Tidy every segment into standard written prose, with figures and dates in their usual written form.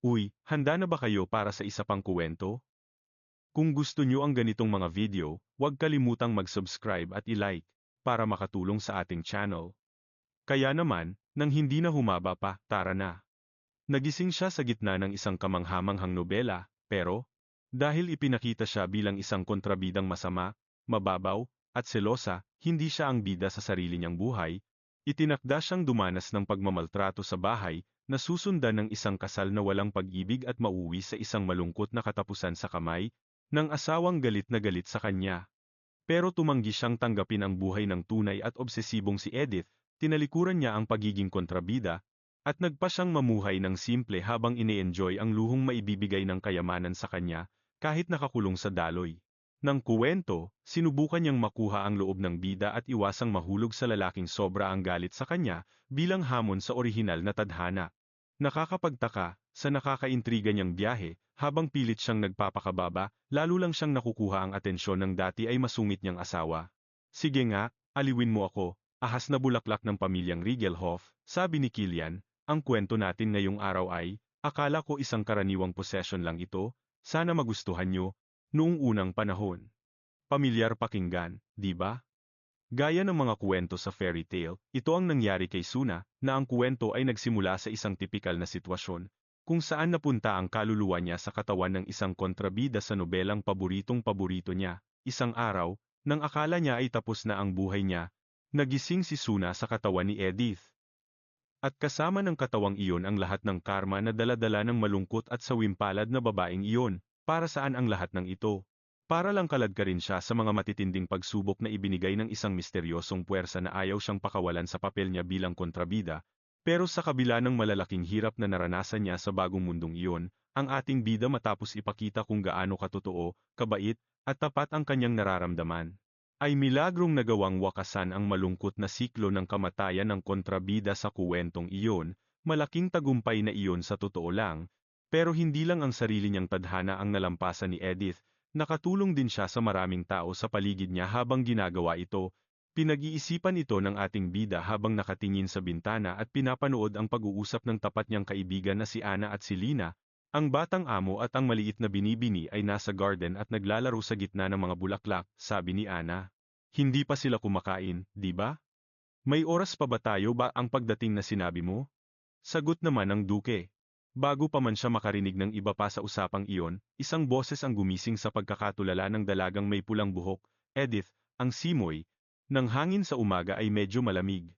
Uy, handa na ba kayo para sa isa pang kuwento? Kung gusto nyo ang ganitong mga video, huwag kalimutang mag-subscribe at i-like, para makatulong sa ating channel. Kaya naman, nang hindi na humaba pa, tara na. Nagising siya sa gitna ng isang kamanghamanghang nobela, pero, dahil ipinakita siya bilang isang kontrabidang masama, mababaw, at selosa, hindi siya ang bida sa sarili niyang buhay, itinakda siyang dumanas ng pagmamaltrato sa bahay, na susundan ng isang kasal na walang pag-ibig at mauwi sa isang malungkot na katapusan sa kamay, ng asawang galit na galit sa kanya. Pero tumanggi siyang tanggapin ang buhay ng tunay at obsesibong si Edith, tinalikuran niya ang pagiging kontrabida, at nagpa siyang mamuhay ng simple habang ine-enjoy ang luhong maibibigay ng kayamanan sa kanya, kahit nakakulong sa daloy. Nang kuwento, sinubukan niyang makuha ang loob ng bida at iwasang mahulog sa lalaking sobra ang galit sa kanya, bilang hamon sa orihinal na tadhana. Nakakapagtaka, sa nakakaintriga niyang biyahe, habang pilit siyang nagpapakababa, lalo lang siyang nakukuha ang atensyon ng dati ay masungit niyang asawa. Sige nga, aliwin mo ako, ahas na bulaklak ng pamilyang Riegelhoff, sabi ni Kilian, ang kwento natin ngayong araw ay, akala ko isang karaniwang possession lang ito, sana magustuhan nyo, noong unang panahon. Pamilyar pakinggan, di ba? Gaya ng mga kwento sa fairy tale, ito ang nangyari kay Suna, na ang kwento ay nagsimula sa isang tipikal na sitwasyon, kung saan napunta ang kaluluwa niya sa katawan ng isang kontrabida sa nobelang paboritong-paborito niya. Isang araw, nang akala niya ay tapos na ang buhay niya, nagising si Suna sa katawan ni Edith. At kasama ng katawang iyon ang lahat ng karma na dala-dala ng malungkot at sawimpalad na babaeng iyon. Para saan ang lahat ng ito? Para lang kalad ka rin siya sa mga matitinding pagsubok na ibinigay ng isang misteryosong puwersa na ayaw siyang pakawalan sa papel niya bilang kontrabida. Pero sa kabila ng malalaking hirap na naranasan niya sa bagong mundong iyon, ang ating bida matapos ipakita kung gaano katotoo, kabait, at tapat ang kanyang nararamdaman, ay milagrong nagawang wakasan ang malungkot na siklo ng kamatayan ng kontrabida sa kuwentong iyon. Malaking tagumpay na iyon sa totoo lang, pero hindi lang ang sarili niyang tadhana ang nalampasan ni Edith. Nakatulong din siya sa maraming tao sa paligid niya habang ginagawa ito. Pinag-iisipan ito ng ating bida habang nakatingin sa bintana at pinapanood ang pag-uusap ng tapat niyang kaibigan na si Ana at si Lina. Ang batang amo at ang maliit na binibini ay nasa garden at naglalaro sa gitna ng mga bulaklak, sabi ni Ana. Hindi pa sila kumakain, di ba? May oras pa ba tayo ba ang pagdating na sinabi mo? Sagot naman ng duke. Bago pa man siya makarinig ng iba pa sa usapang iyon, isang boses ang gumising sa pagkakatulala ng dalagang may pulang buhok. Edith, ang simoy ng hangin sa umaga ay medyo malamig.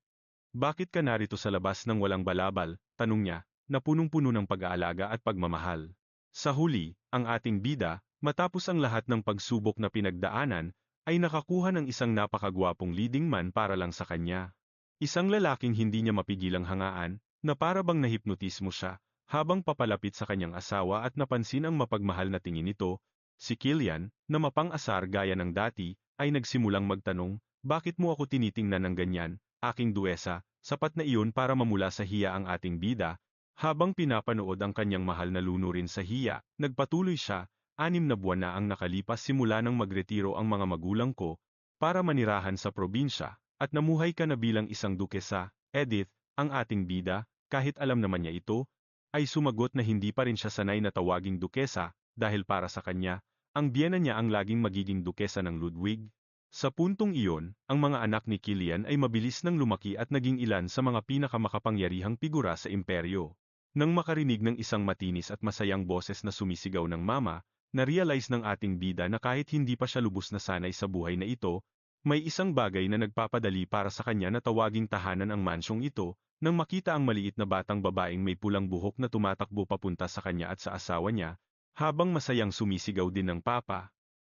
Bakit ka narito sa labas ng walang balabal? Tanong niya, na punong-puno ng pag-aalaga at pagmamahal. Sa huli, ang ating bida, matapos ang lahat ng pagsubok na pinagdaanan, ay nakakuha ng isang napakagwapong leading man para lang sa kanya. Isang lalaking hindi niya mapigilang hangaan, na para bang nahipnotismo siya, habang papalapit sa kanyang asawa at napansin ang mapagmahal na tingin nito, si Kilian, na mapang-asar gaya ng dati, ay nagsimulang magtanong, bakit mo ako tinitingnan ng ganyan, aking duwesa, sapat na iyon para mamula sa hiya ang ating bida. Habang pinapanood ang kanyang mahal na lunurin sa hiya, nagpatuloy siya, 6 na buwan na ang nakalipas simula nang magretiro ang mga magulang ko, para manirahan sa probinsya, at namuhay ka na bilang isang dukesa. Edith, ang ating bida, kahit alam naman niya ito, ay sumagot na hindi pa rin siya sanay na tawaging dukesa, dahil para sa kanya, ang biyena niya ang laging magiging dukesa ng Ludwig. Sa puntong iyon, ang mga anak ni Kilian ay mabilis nang lumaki at naging ilan sa mga pinakamakapangyarihang figura sa imperyo. Nang makarinig ng isang matinis at masayang boses na sumisigaw ng mama, na-realize ng ating bida na kahit hindi pa siya lubos na sanay sa buhay na ito, may isang bagay na nagpapadali para sa kanya na tawaging tahanan ang mansyong ito. Nang makita ang maliit na batang babaeng may pulang buhok na tumatakbo papunta sa kanya at sa asawa niya, habang masayang sumisigaw din ng papa.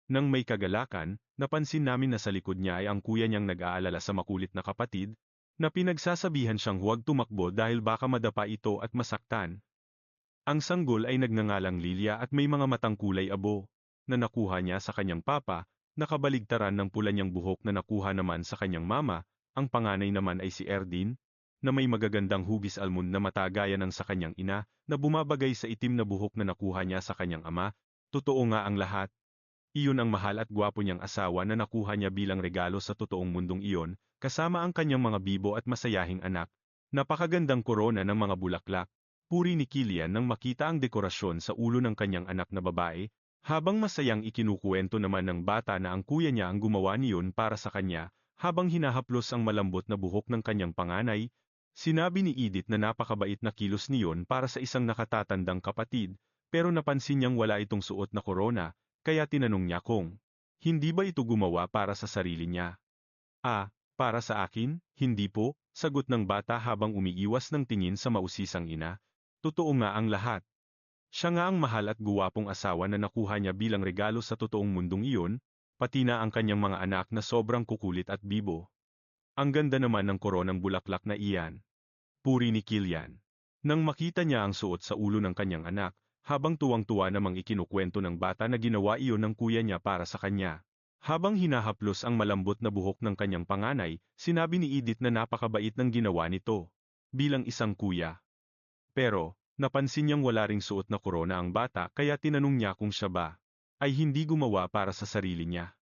Nang may kagalakan, napansin namin na sa likod niya ay ang kuya niyang nag-aalala sa makulit na kapatid, na pinagsasabihan siyang huwag tumakbo dahil baka madapa ito at masaktan. Ang sanggol ay nagngangalang Lilia at may mga matang kulay abo, na nakuha niya sa kanyang papa, nakabaligtaran ng pula niyang buhok na nakuha naman sa kanyang mama. Ang panganay naman ay si Erdin, na may magagandang hugis almond na mata gaya ng sa kanyang ina, na bumabagay sa itim na buhok na nakuha niya sa kanyang ama. Totoo nga ang lahat. Iyon ang mahal at gwapo niyang asawa na nakuha niya bilang regalo sa totoong mundong iyon, kasama ang kanyang mga bibo at masayahing anak. Napakagandang korona ng mga bulaklak. Puri ni Kilian nang makita ang dekorasyon sa ulo ng kanyang anak na babae, habang masayang ikinukuwento naman ng bata na ang kuya niya ang gumawa niyon para sa kanya, habang hinahaplos ang malambot na buhok ng kanyang panganay, sinabi ni Edith na napakabait na kilos niyon para sa isang nakatatandang kapatid, pero napansin niyang wala itong suot na korona, kaya tinanong niya kung hindi ba ito gumawa para sa sarili niya. Ah, para sa akin, hindi po, sagot ng bata habang umiiwas ng tingin sa mausisang ina. Totoo nga ang lahat. Siya nga ang mahal at guwapong asawa na nakuha niya bilang regalo sa totoong mundong iyon, pati na ang kanyang mga anak na sobrang kukulit at bibo. Ang ganda naman ng koronang bulaklak na iyan. Puri ni Kilian. Nang makita niya ang suot sa ulo ng kanyang anak, habang tuwang-tuwa namang ikinukwento ng bata na ginawa iyon ng kuya niya para sa kanya. Habang hinahaplos ang malambot na buhok ng kanyang panganay, sinabi ni Edith na napakabait ng ginawa nito. Bilang isang kuya. Pero, napansin niyang wala ring suot na korona ang bata kaya tinanong niya kung siya ba ay hindi gumawa para sa sarili niya.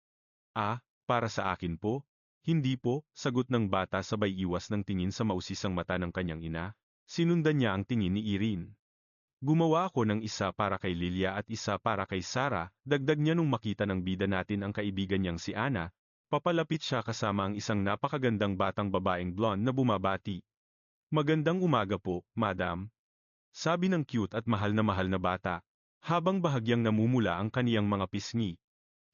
Ah, para sa akin po? Hindi po, sagot ng bata sabay iwas ng tingin sa mausisang mata ng kanyang ina. Sinundan niya ang tingin ni Irene. Gumawa ako ng isa para kay Lilia at isa para kay Sarah, dagdag niya nung makita ng bida natin ang kaibigan niyang si Ana. Papalapit siya kasama ang isang napakagandang batang babaeng blonde na bumabati. Magandang umaga po, madam. Sabi ng cute at mahal na bata. Habang bahagyang namumula ang kaniyang mga pisngi.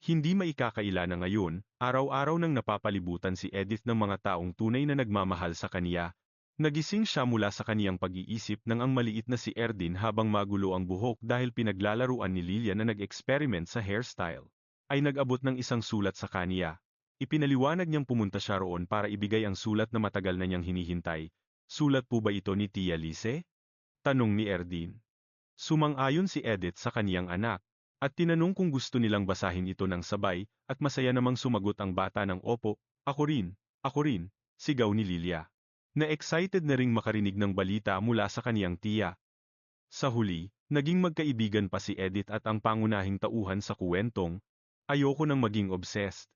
Hindi maikakaila na ngayon, araw-araw nang napapalibutan si Edith ng mga taong tunay na nagmamahal sa kaniya. Nagising siya mula sa kaniyang pag-iisip nang ang maliit na si Erdin habang magulo ang buhok dahil pinaglalaruan ni Lilia na nag-experiment sa hairstyle, ay nag-abot ng isang sulat sa kaniya. Ipinaliwanag niyang pumunta siya roon para ibigay ang sulat na matagal na niyang hinihintay. Sulat po ba ito ni Tia Lise? Tanong ni Erdin. Sumang-ayon si Edith sa kaniyang anak, at tinanong kung gusto nilang basahin ito ng sabay, at masaya namang sumagot ang bata ng opo, ako rin, sigaw ni Lilia. Na-excited na ring makarinig ng balita mula sa kaniyang tiya. Sa huli, naging magkaibigan pa si Edith at ang pangunahing tauhan sa kuwentong, ayoko nang maging obsessed.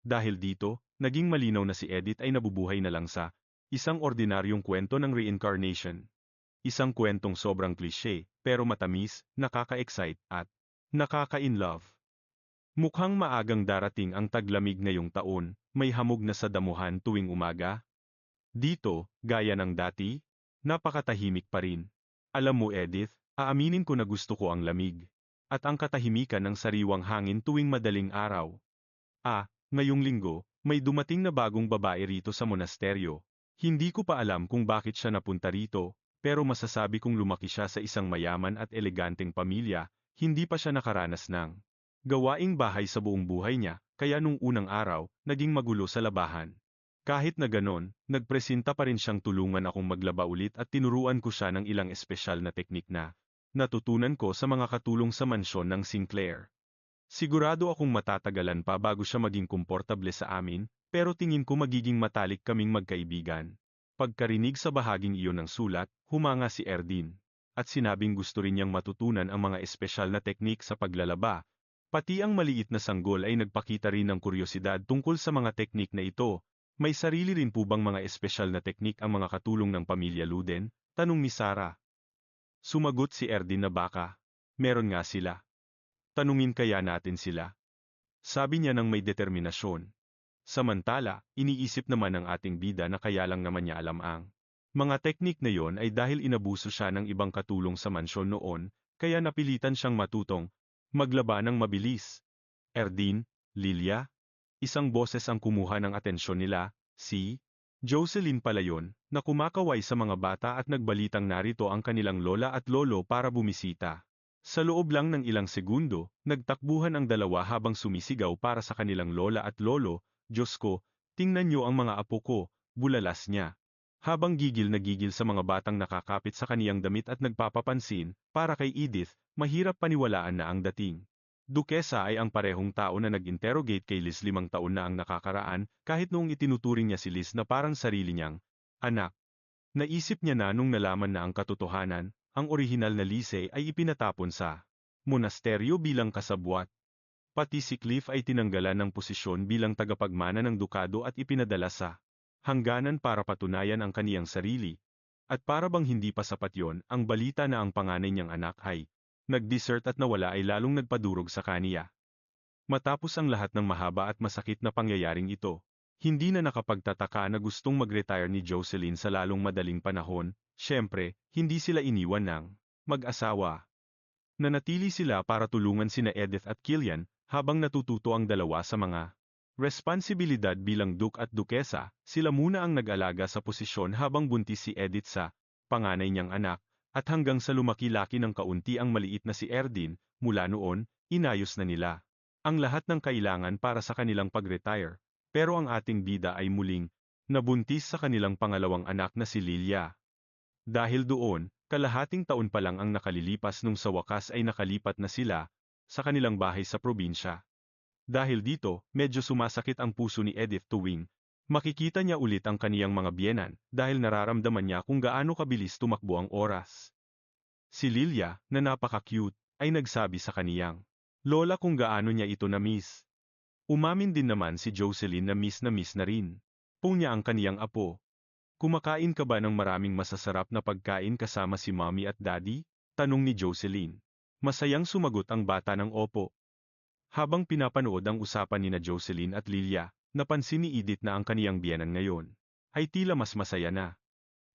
Dahil dito, naging malinaw na si Edith ay nabubuhay na lang sa isang ordinaryong kwento ng reincarnation. Isang kwentong sobrang cliché, pero matamis, nakaka-excite, at nakaka-in-love. Mukhang maagang darating ang taglamig ngayong taon, may hamog na sa damuhan tuwing umaga. Dito, gaya ng dati, napakatahimik pa rin. Alam mo Edith, aaminin ko na gusto ko ang lamig. At ang katahimikan ng sariwang hangin tuwing madaling araw. Ngayong linggo, may dumating na bagong babae rito sa monasteryo. Hindi ko pa alam kung bakit siya napunta rito, pero masasabi kong lumaki siya sa isang mayaman at eleganteng pamilya, hindi pa siya nakaranas ng gawaing bahay sa buong buhay niya, kaya nung unang araw, naging magulo sa labahan. Kahit na ganon, nagpresenta pa rin siyang tulungan akong maglaba ulit at tinuruan ko siya ng ilang espesyal na teknik na natutunan ko sa mga katulong sa mansyon ng Sinclair. Sigurado akong matatagalan pa bago siya maging komportable sa amin, pero tingin ko magiging matalik kaming magkaibigan. Pagkarinig sa bahaging iyon ng sulat, humanga si Erdin. At sinabing gusto rin niyang matutunan ang mga espesyal na teknik sa paglalaba. Pati ang maliit na sanggol ay nagpakita rin ng kuryosidad tungkol sa mga teknik na ito. May sarili rin po bang mga espesyal na teknik ang mga katulong ng pamilya Luden? Tanong ni Sarah. Sumagot si Erdin na baka. Meron nga sila. Tanungin kaya natin sila. Sabi niya ng may determinasyon. Samantala, iniisip naman ng ating bida na kaya lang naman niya alam ang mga teknik na yon ay dahil inabuso siya ng ibang katulong sa mansyon noon, kaya napilitan siyang matutong maglaba ng mabilis. Erdin, Lilia, isang boses ang kumuha ng atensyon nila, si Jocelyn pala yon, na kumakaway sa mga bata at nagbalitang narito ang kanilang lola at lolo para bumisita. Sa loob lang ng ilang segundo, nagtakbuhan ang dalawa habang sumisigaw para sa kanilang lola at lolo, Diyos ko, tingnan niyo ang mga apo ko, bulalas niya. Habang gigil na gigil sa mga batang nakakapit sa kaniyang damit at nagpapapansin, para kay Edith, mahirap paniwalaan na ang dating Dukesa ay ang parehong tao na nag-interrogate kay Liz 5 taon na ang nakakaraan, kahit noong itinuturing niya si Liz na parang sarili niyang anak. Naisip niya na nung nalaman na ang katotohanan, ang orihinal na Lise ay ipinatapon sa monasteryo bilang kasabwat. Pati si Cliff ay tinanggalan ng posisyon bilang tagapagmana ng dukado at ipinadala sa hangganan para patunayan ang kaniyang sarili. At para bang hindi pa sapat yon, ang balita na ang panganay niyang anak ay nag-desert at nawala ay lalong nagpadurog sa kaniya. Matapos ang lahat ng mahaba at masakit na pangyayaring ito, hindi na nakapagtataka na gustong mag-retire ni Jocelyn sa lalong madaling panahon. Siyempre, hindi sila iniwan ng mag-asawa. Nanatili sila para tulungan sina Edith at Killian habang natututo ang dalawa sa mga responsibilidad bilang Duke at Dukesa. Sila muna ang nag-alaga sa posisyon habang buntis si Edith sa panganay niyang anak, at hanggang sa lumaki-laki ng kaunti ang maliit na si Erdin. Mula noon, inayos na nila ang lahat ng kailangan para sa kanilang pag-retire, pero ang ating bida ay muling nabuntis sa kanilang pangalawang anak na si Lilia. Dahil doon, kalahating taon pa lang ang nakalilipas nung sa wakas ay nakalipat na sila sa kanilang bahay sa probinsya. Dahil dito, medyo sumasakit ang puso ni Edith tuwing makikita niya ulit ang kaniyang mga biyenan dahil nararamdaman niya kung gaano kabilis tumakbo ang oras. Si Lilia, na napaka-cute, ay nagsabi sa kaniyang lola kung gaano niya ito na-miss. Umamin din naman si Jocelyn na miss na rin po niya ang kaniyang apo. Kumakain ka ba ng maraming masasarap na pagkain kasama si mommy at daddy? Tanong ni Jocelyn. Masayang sumagot ang bata ng opo. Habang pinapanood ang usapan nina Jocelyn at Lilia, napansin ni Edith na ang kaniyang biyenan ngayon ay tila mas masaya na.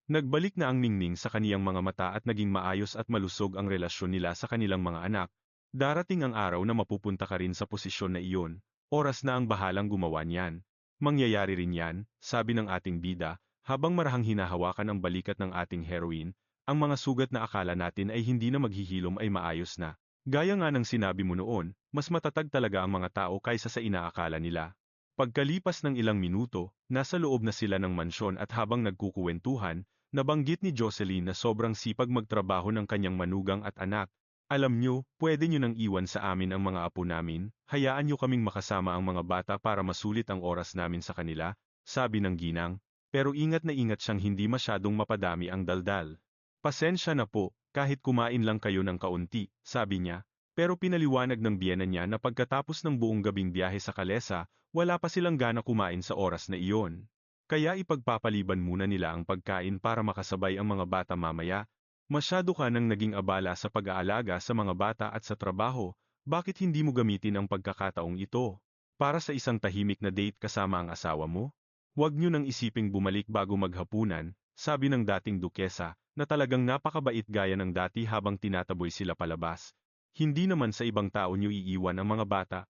Nagbalik na ang ningning sa kaniyang mga mata at naging maayos at malusog ang relasyon nila sa kanilang mga anak. Darating ang araw na mapupunta ka rin sa posisyon na iyon. Oras na ang bahalang gumawa niyan. Mangyayari rin yan, sabi ng ating bida, habang marahang hinahawakan ang balikat ng ating heroine. Ang mga sugat na akala natin ay hindi na maghihilom ay maayos na. Gaya nga ng sinabi mo noon, mas matatag talaga ang mga tao kaysa sa inaakala nila. Pagkalipas ng ilang minuto, nasa loob na sila ng mansyon at habang nagkukuwentuhan, nabanggit ni Jocelyn na sobrang sipag magtrabaho ng kanyang manugang at anak. Alam nyo, pwede nyo nang iwan sa amin ang mga apo namin, hayaan nyo kaming makasama ang mga bata para masulit ang oras namin sa kanila, sabi ng ginang. Pero ingat na ingat siyang hindi masyadong mapadami ang daldal. Pasensya na po, kahit kumain lang kayo ng kaunti, sabi niya. Pero pinaliwanag ng biyena niya na pagkatapos ng buong gabing biyahe sa Kalesa, wala pa silang gana kumain sa oras na iyon. Kaya ipagpapaliban muna nila ang pagkain para makasabay ang mga bata mamaya. Masyado ka nang naging abala sa pag-aalaga sa mga bata at sa trabaho, bakit hindi mo gamitin ang pagkakataong ito para sa isang tahimik na date kasama ang asawa mo? Huwag niyo nang isiping bumalik bago maghapunan, sabi ng dating dukesa, na talagang napakabait gaya ng dati habang tinataboy sila palabas. Hindi naman sa ibang tao niyo iiwan ang mga bata.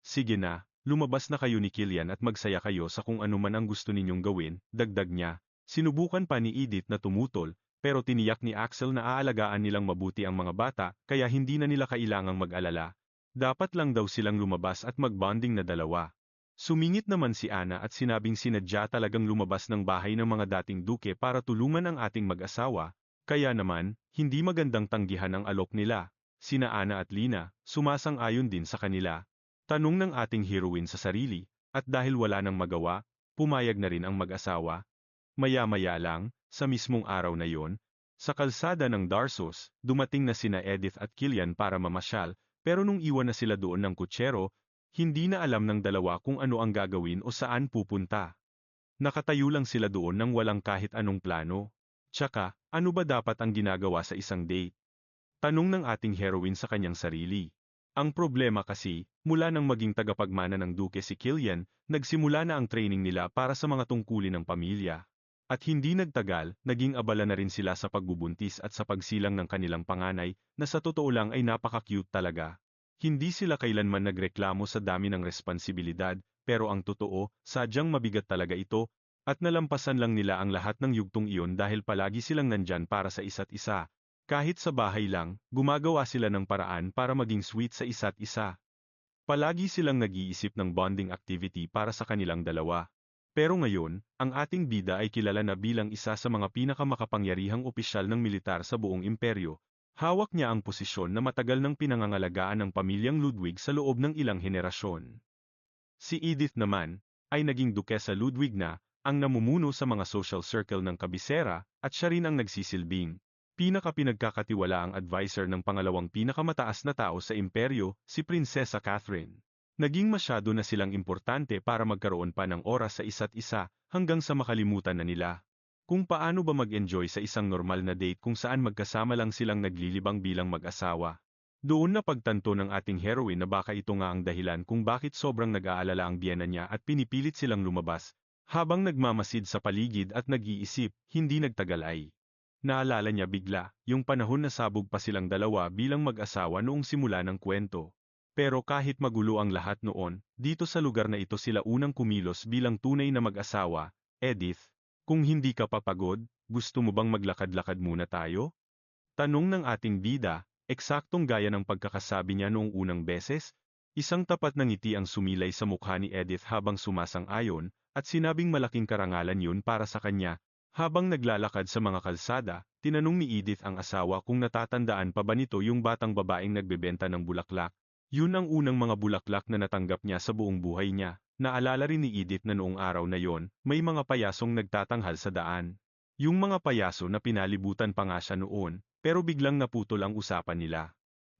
Sige na, lumabas na kayo ni Killian at magsaya kayo sa kung ano man ang gusto ninyong gawin, dagdag niya. Sinubukan pa ni Edith na tumutol, pero tiniyak ni Axel na aalagaan nilang mabuti ang mga bata, kaya hindi na nila kailangang mag-alala. Dapat lang daw silang lumabas at mag-bonding na dalawa. Sumingit naman si Ana at sinabing sinadya talagang lumabas ng bahay ng mga dating duke para tulungan ang ating mag-asawa, kaya naman, hindi magandang tanggihan ang alok nila. Sina Ana at Lina, sumasang-ayon din sa kanila. Tanong ng ating heroine sa sarili, at dahil wala nang magawa, pumayag na rin ang mag-asawa. Maya-maya lang, sa mismong araw na yon, sa kalsada ng Darsos, dumating na sina Edith at Killian para mamasyal, pero nung iwan na sila doon ng kutsero, hindi na alam ng dalawa kung ano ang gagawin o saan pupunta. Nakatayo lang sila doon nang walang kahit anong plano. Tsaka, ano ba dapat ang ginagawa sa isang date? Tanong ng ating heroine sa kanyang sarili. Ang problema kasi, mula nang maging tagapagmana ng duke si Killian, nagsimula na ang training nila para sa mga tungkulin ng pamilya. At hindi nagtagal, naging abala na rin sila sa pagbubuntis at sa pagsilang ng kanilang panganay, na sa totoo lang ay napaka-cute talaga. Hindi sila kailanman nagreklamo sa dami ng responsibilidad, pero ang totoo, sadyang mabigat talaga ito, at nalampasan lang nila ang lahat ng yugtong iyon dahil palagi silang nandyan para sa isa't isa. Kahit sa bahay lang, gumagawa sila ng paraan para maging sweet sa isa't isa. Palagi silang nag-iisip ng bonding activity para sa kanilang dalawa. Pero ngayon, ang ating bida ay kilala na bilang isa sa mga pinakamakapangyarihang opisyal ng militar sa buong imperyo. Hawak niya ang posisyon na matagal nang pinangangalagaan ng pamilyang Ludwig sa loob ng ilang henerasyon. Si Edith naman, ay naging Dukesa Ludwig na, ang namumuno sa mga social circle ng kabisera, at siya rin ang nagsisilbing pinakapinagkakatiwalaang advisor ng pangalawang pinakamataas na tao sa imperyo, si Prinsesa Catherine. Naging masyado na silang importante para magkaroon pa ng oras sa isa't isa, hanggang sa makalimutan na nila. Kung paano ba mag-enjoy sa isang normal na date kung saan magkasama lang silang naglilibang bilang mag-asawa. Doon na pagtanto ng ating heroine na baka ito nga ang dahilan kung bakit sobrang nag-aalala ang biyena niya at pinipilit silang lumabas. Habang nagmamasid sa paligid at nag-iisip, hindi nagtagal ay. Naalala niya bigla, yung panahon na sabog pa silang dalawa bilang mag-asawa noong simula ng kwento. Pero kahit magulo ang lahat noon, dito sa lugar na ito sila unang kumilos bilang tunay na mag-asawa. Edith, kung hindi ka papagod, gusto mo bang maglakad-lakad muna tayo? Tanong ng ating bida, eksaktong gaya ng pagkakasabi niya noong unang beses. Isang tapat na ngiti ang sumilay sa mukha ni Edith habang sumasang-ayon, at sinabing malaking karangalan yun para sa kanya. Habang naglalakad sa mga kalsada, tinanong ni Edith ang asawa kung natatandaan pa ba nito yung batang babaeng nagbebenta ng bulaklak. Yun ang unang mga bulaklak na natanggap niya sa buong buhay niya. Naalala rin ni Edith na noong araw na yon, may mga payasong nagtatanghal sa daan. Yung mga payaso na pinalibutan pa nga siya noon, pero biglang naputol ang usapan nila.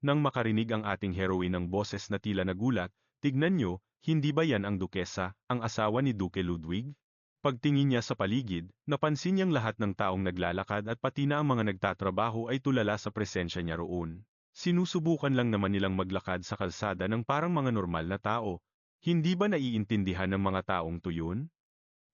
Nang makarinig ang ating heroine ng boses na tila nagulat, tignan nyo, hindi ba yan ang dukesa, ang asawa ni Duke Ludwig? Pagtingin niya sa paligid, napansin niyang lahat ng taong naglalakad at pati na ang mga nagtatrabaho ay tulala sa presensya niya roon. Sinusubukan lang naman nilang maglakad sa kalsada ng parang mga normal na tao. Hindi ba naiintindihan ng mga taong tuyon?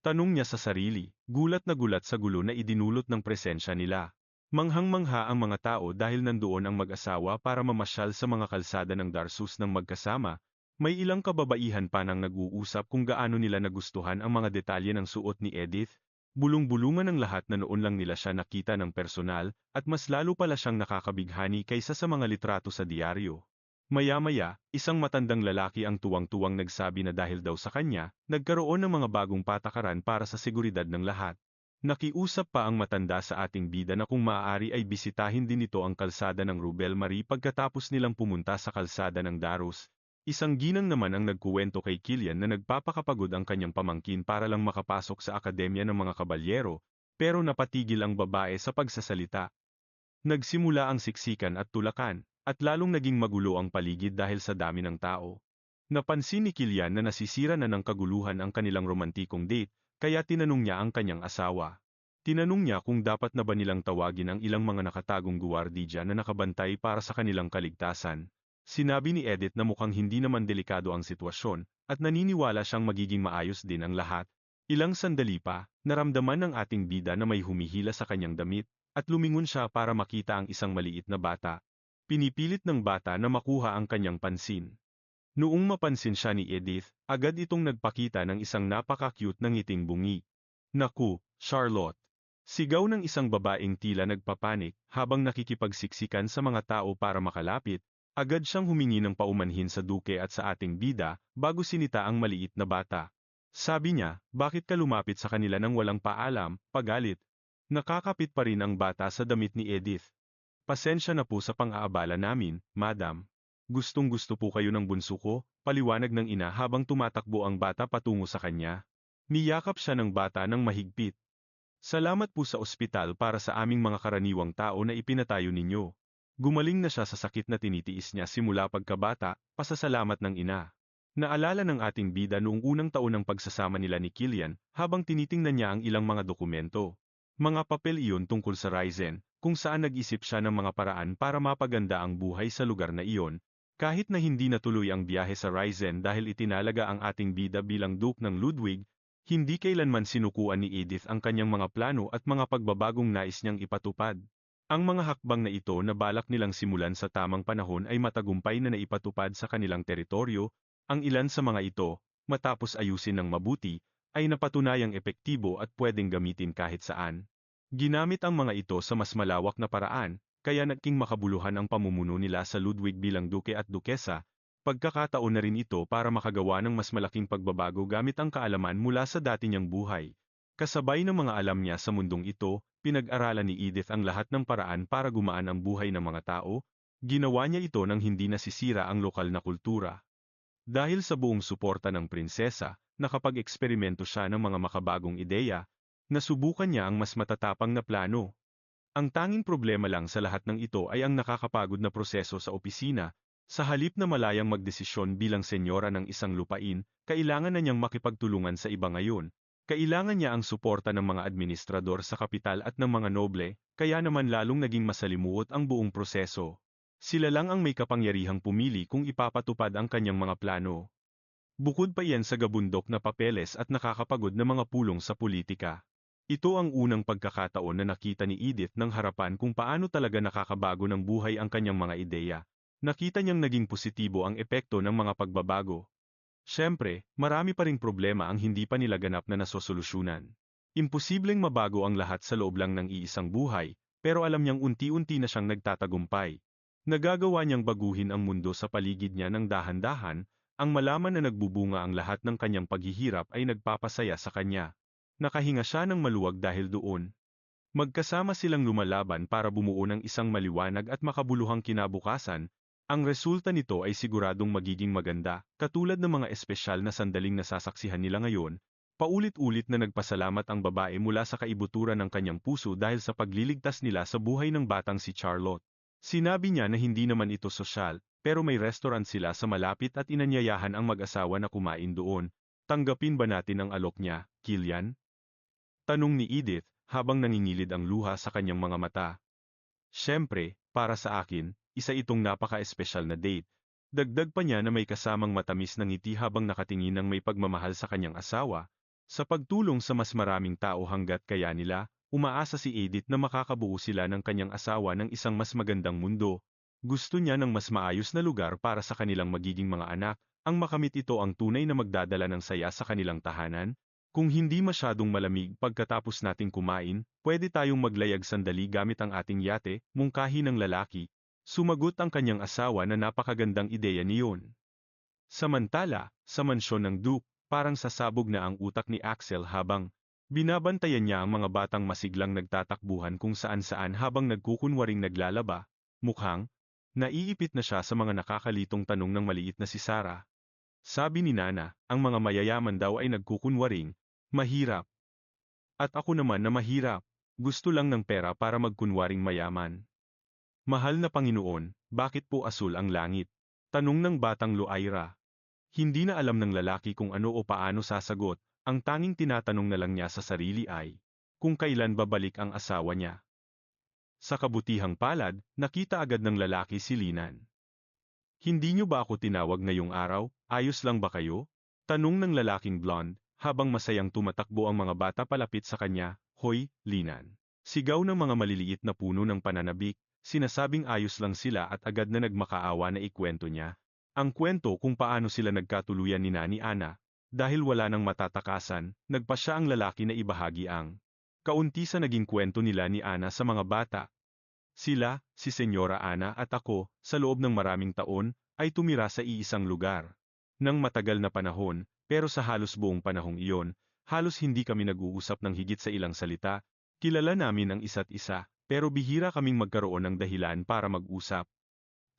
Tanong niya sa sarili, gulat na gulat sa gulo na idinulot ng presensya nila. Manghang-mangha ang mga tao dahil nandoon ang mag-asawa para mamasyal sa mga kalsada ng Darsus ng magkasama. May ilang kababaihan pa nang nag-uusap kung gaano nila nagustuhan ang mga detalye ng suot ni Edith. Bulong-bulungan ng lahat na noon lang nila siya nakita ng personal, at mas lalo pala siyang nakakabighani kaysa sa mga litrato sa diaryo. Maya-maya, isang matandang lalaki ang tuwang-tuwang nagsabi na dahil daw sa kanya, nagkaroon ng mga bagong patakaran para sa seguridad ng lahat. Nakiusap pa ang matanda sa ating bida na kung maaari ay bisitahin din ito ang kalsada ng Rubel Marie pagkatapos nilang pumunta sa kalsada ng Darus. Isang ginang naman ang nagkuwento kay Kilian na nagpapakapagod ang kanyang pamangkin para lang makapasok sa akademya ng mga kabalyero, pero napatigil ang babae sa pagsasalita. Nagsimula ang siksikan at tulakan, at lalong naging magulo ang paligid dahil sa dami ng tao. Napansin ni Kilian na nasisira na ng kaguluhan ang kanilang romantikong date, kaya tinanong niya ang kanyang asawa. Tinanong niya kung dapat na ba nilang tawagin ang ilang mga nakatagong guwardidya na nakabantay para sa kanilang kaligtasan. Sinabi ni Edith na mukhang hindi naman delikado ang sitwasyon, at naniniwala siyang magiging maayos din ang lahat. Ilang sandali pa, naramdaman ng ating bida na may humihila sa kanyang damit, at lumingon siya para makita ang isang maliit na bata. Pinipilit ng bata na makuha ang kanyang pansin. Noong mapansin siya ni Edith, agad itong nagpakita ng isang napaka-cute na ngiting bungi. Naku, Charlotte! Sigaw ng isang babaeng tila nagpapanik, habang nakikipagsiksikan sa mga tao para makalapit. Agad siyang humingi ng paumanhin sa duke at sa ating bida, bago sinita ang maliit na bata. Sabi niya, bakit ka lumapit sa kanila nang walang paalam, pagalit? Nakakapit pa rin ang bata sa damit ni Edith. Pasensya na po sa pang-aabala namin, madam. Gustong-gusto po kayo ng bunso ko, paliwanag ng ina habang tumatakbo ang bata patungo sa kanya. Niyakap siya ng bata ng mahigpit. Salamat po sa ospital para sa aming mga karaniwang tao na ipinatayo ninyo. Gumaling na siya sa sakit na tinitiis niya simula pagkabata, pasasalamat ng ina. Naalala ng ating bida noong unang taon ng pagsasama nila ni Kilian, habang tinitingnan niya ang ilang mga dokumento. Mga papel iyon tungkol sa Ryzen, kung saan nag-isip siya ng mga paraan para mapaganda ang buhay sa lugar na iyon. Kahit na hindi natuloy ang biyahe sa Ryzen dahil itinalaga ang ating bida bilang Duke ng Ludwig, hindi kailanman sinukuan ni Edith ang kanyang mga plano at mga pagbabagong nais niyang ipatupad. Ang mga hakbang na ito na balak nilang simulan sa tamang panahon ay matagumpay na naipatupad sa kanilang teritoryo. Ang ilan sa mga ito, matapos ayusin ng mabuti, ay napatunayang epektibo at pwedeng gamitin kahit saan. Ginamit ang mga ito sa mas malawak na paraan, kaya naging makabuluhan ang pamumuno nila sa Ludwig bilang duke at dukesa. Pagkakataon na rin ito para makagawa ng mas malaking pagbabago gamit ang kaalaman mula sa dati niyang buhay. Kasabay ng mga alam niya sa mundong ito, pinag-aralan ni Edith ang lahat ng paraan para gumaan ang buhay ng mga tao. Ginawa niya ito nang hindi nasisira ang lokal na kultura. Dahil sa buong suporta ng prinsesa, nakapag-eksperimento siya ng mga makabagong ideya. Nasubukan niya ang mas matatapang na plano. Ang tanging problema lang sa lahat ng ito ay ang nakakapagod na proseso sa opisina. Sa halip na malayang magdesisyon bilang senyora ng isang lupain, kailangan na niyang makipagtulungan sa iba ngayon. Kailangan niya ang suporta ng mga administrador sa kapital at ng mga noble, kaya naman lalong naging masalimuot ang buong proseso. Sila lang ang may kapangyarihang pumili kung ipapatupad ang kanyang mga plano. Bukod pa iyan sa gabundok na papeles at nakakapagod na mga pulong sa politika. Ito ang unang pagkakataon na nakita ni Edith ng harapan kung paano talaga nakakabago ng buhay ang kanyang mga ideya. Nakita niyang naging positibo ang epekto ng mga pagbabago. Siyempre, marami pa ring problema ang hindi pa nila ganap na nasosolusyunan. Imposibleng mabago ang lahat sa loob lang ng iisang buhay, pero alam niyang unti-unti na siyang nagtatagumpay. Nagagawa niyang baguhin ang mundo sa paligid niya ng dahan-dahan, ang malaman na nagbubunga ang lahat ng kanyang paghihirap ay nagpapasaya sa kanya. Nakahinga siya ng maluwag dahil doon. Magkasama silang lumalaban para bumuo ng isang maliwanag at makabuluhang kinabukasan. Ang resulta nito ay siguradong magiging maganda, katulad ng mga espesyal na sandaling nasasaksihan nila ngayon. Paulit-ulit na nagpasalamat ang babae mula sa kaibuturan ng kanyang puso dahil sa pagliligtas nila sa buhay ng batang si Charlotte. Sinabi niya na hindi naman ito sosyal, pero may restaurant sila sa malapit at inanyayahan ang mag-asawa na kumain doon. Tanggapin ba natin ang alok niya, Killian? Tanong ni Edith, habang nangingilid ang luha sa kanyang mga mata. Siyempre, para sa akin, isa itong napaka-espesyal na date. Dagdag pa niya na may kasamang matamis na ngiti habang nakatingin ng may pagmamahal sa kanyang asawa. Sa pagtulong sa mas maraming tao hanggat kaya nila, umaasa si Edith na makakabuo sila ng kanyang asawa ng isang mas magandang mundo. Gusto niya ng mas maayos na lugar para sa kanilang magiging mga anak, ang makamit ito ang tunay na magdadala ng saya sa kanilang tahanan. Kung hindi masyadong malamig pagkatapos nating kumain, pwede tayong maglayag sandali gamit ang ating yate, mungkahi ng lalaki. Sumagot ang kanyang asawa na napakagandang ideya niyon. Samantala, sa mansyon ng Duke, parang sasabog na ang utak ni Axel habang binabantayan niya ang mga batang masiglang nagtatakbuhan kung saan-saan habang nagkukunwaring naglalaba. Mukhang naiipit na siya sa mga nakakalitong tanong ng maliit na si Sarah. Sabi ni Nana, ang mga mayayaman daw ay nagkukunwaring mahirap. At ako naman na mahirap. Gusto lang ng pera para magkunwaring mayaman. Mahal na Panginoon, bakit po asul ang langit? Tanong ng batang Loaira. Hindi na alam ng lalaki kung ano o paano sasagot, ang tanging tinatanong na lang niya sa sarili ay, kung kailan babalik ang asawa niya. Sa kabutihang palad, nakita agad ng lalaki si Linan. Hindi niyo ba ako tinawag ngayong araw, ayos lang ba kayo? Tanong ng lalaking blonde, habang masayang tumatakbo ang mga bata palapit sa kanya. Hoy, Linan. Sigaw ng mga maliliit na puno ng pananabik, sinasabing ayos lang sila at agad na nagmakaawa na ikwento niya. Ang kwento kung paano sila nagkatuluyan ni Nani Ana. Dahil wala nang matatakasan, nagpa siya ang lalaki na ibahagi ang kaunti sa naging kwento nila ni Ana sa mga bata. Sila, si Senyora Ana at ako, sa loob ng maraming taon, ay tumira sa iisang lugar. Nang matagal na panahon, pero sa halos buong panahong iyon, halos hindi kami nag-uusap ng higit sa ilang salita. Kilala namin ang isa't isa, pero bihira kaming magkaroon ng dahilan para mag-usap.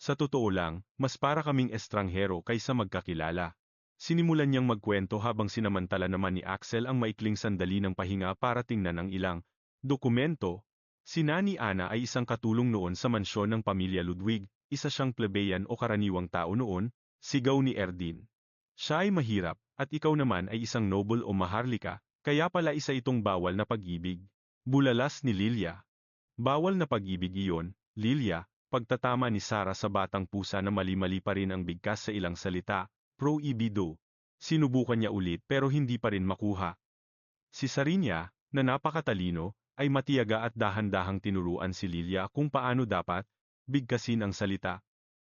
Sa totoo lang, mas para kaming estranghero kaysa magkakilala. Sinimulan niyang magkwento habang sinamantala naman ni Axel ang maikling sandali ng pahinga para tingnan ang ilang dokumento. Si Nani Ana ay isang katulong noon sa mansyon ng pamilya Ludwig, isa siyang plebeyan o karaniwang tao noon, sigaw ni Erdin. Siya ay mahirap, at ikaw naman ay isang noble o maharlika, kaya pala isa itong bawal na pag-ibig. Bulalas ni Lilia. Bawal na pag-ibig iyon, Lilia, pagtatama ni Sarah sa batang pusa na mali-mali pa rin ang bigkas sa ilang salita, prohibido. Sinubukan niya ulit pero hindi pa rin makuha. Si Sarinya, na napakatalino, ay matiyaga at dahan-dahang tinuruan si Lilia kung paano dapat bigkasin ang salita.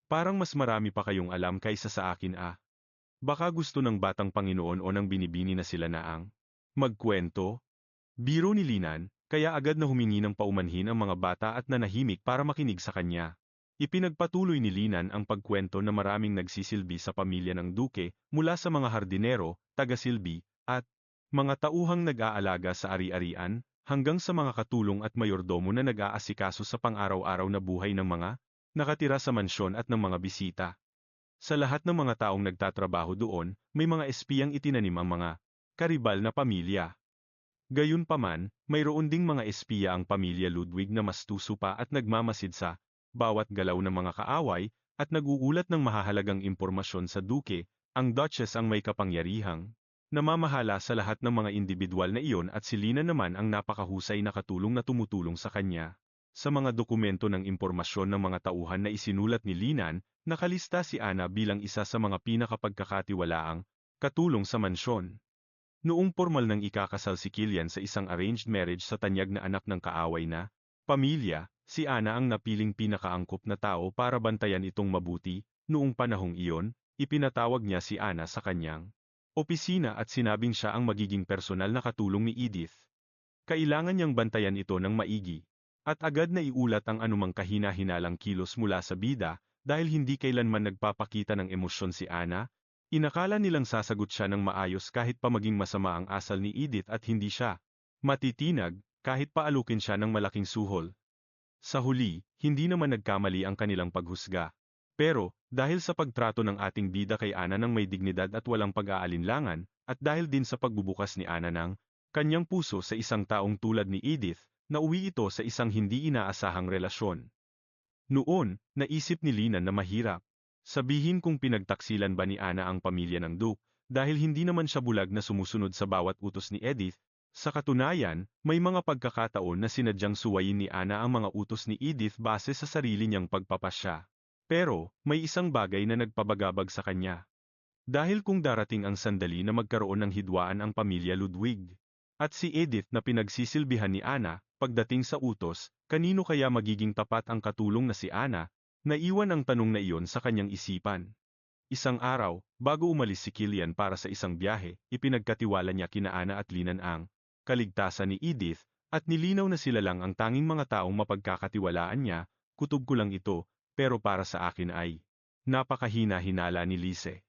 Parang mas marami pa kayong alam kaysa sa akin ah. Baka gusto ng batang Panginoon o nang binibini na sila na ang magkwento? Biro ni Linan, kaya agad na humingi ng paumanhin ang mga bata at nanahimik para makinig sa kanya. Ipinagpatuloy ni Linan ang pagkwento na maraming nagsisilbi sa pamilya ng Duke, mula sa mga hardinero, taga-silbi, at mga tauhang nag-aalaga sa ari-arian, hanggang sa mga katulong at mayordomo na nag-aasikaso sa pang-araw-araw na buhay ng mga nakatira sa mansyon at ng mga bisita. Sa lahat ng mga taong nagtatrabaho doon, may mga espiyang itinanim ang mga karibal na pamilya. Gayunpaman, mayroon ding mga espiya ang pamilya Ludwig na mas tuso pa at nagmamasid sa bawat galaw ng mga kaaway, at naguulat ng mahahalagang impormasyon sa Duke. Ang Duchess ang may kapangyarihang Namamahala sa lahat ng mga individual na iyon at si Linan naman ang napakahusay na katulong na tumutulong sa kanya. Sa mga dokumento ng impormasyon ng mga tauhan na isinulat ni Linan, nakalista si Ana bilang isa sa mga pinakapagkakatiwalaang katulong sa mansyon. Noong formal nang ikakasal si Killian sa isang arranged marriage sa tanyag na anak ng kaaway na pamilya, si Ana ang napiling pinakaangkop na tao para bantayan itong mabuti. Noong panahong iyon, ipinatawag niya si Ana sa kanyang opisina at sinabing siya ang magiging personal na katulong ni Edith. Kailangan niyang bantayan ito ng maigi. At agad na iulat ang anumang kahina-hinalang kilos mula sa bida, dahil hindi kailanman nagpapakita ng emosyon si Ana. Inakala nilang sasagot siya ng maayos kahit pa maging masama ang asal ni Edith at hindi siya matitinag, kahit paalukin siya ng malaking suhol. Sa huli, hindi naman nagkamali ang kanilang paghusga. Pero, dahil sa pagtrato ng ating bida kay Ana ng may dignidad at walang pag-aalinlangan, at dahil din sa pagbubukas ni Ana ng kanyang puso sa isang taong tulad ni Edith, nauwi ito sa isang hindi inaasahang relasyon. Noon, naisip ni Linan na mahirap. Sabihin kung pinagtaksilan ba ni Ana ang pamilya ng Duke, dahil hindi naman siya bulag na sumusunod sa bawat utos ni Edith. Sa katunayan, may mga pagkakataon na sinadyang suwayin ni Ana ang mga utos ni Edith base sa sarili niyang pagpapasya. Pero, may isang bagay na nagpabagabag sa kanya. Dahil kung darating ang sandali na magkaroon ng hidwaan ang pamilya Ludwig, at si Edith na pinagsisilbihan ni Ana, pagdating sa utos, kanino kaya magiging tapat ang katulong na si Ana? Naiwan ang tanong na iyon sa kanyang isipan. Isang araw, bago umalis si Killian para sa isang biyahe, ipinagkatiwala niya kina Ana at Linan ang kaligtasan ni Edith, at nilinaw na sila lang ang tanging mga taong mapagkakatiwalaan niya. Kutob ko lang ito, pero para sa akin ay napakahina-hinala ni Lise.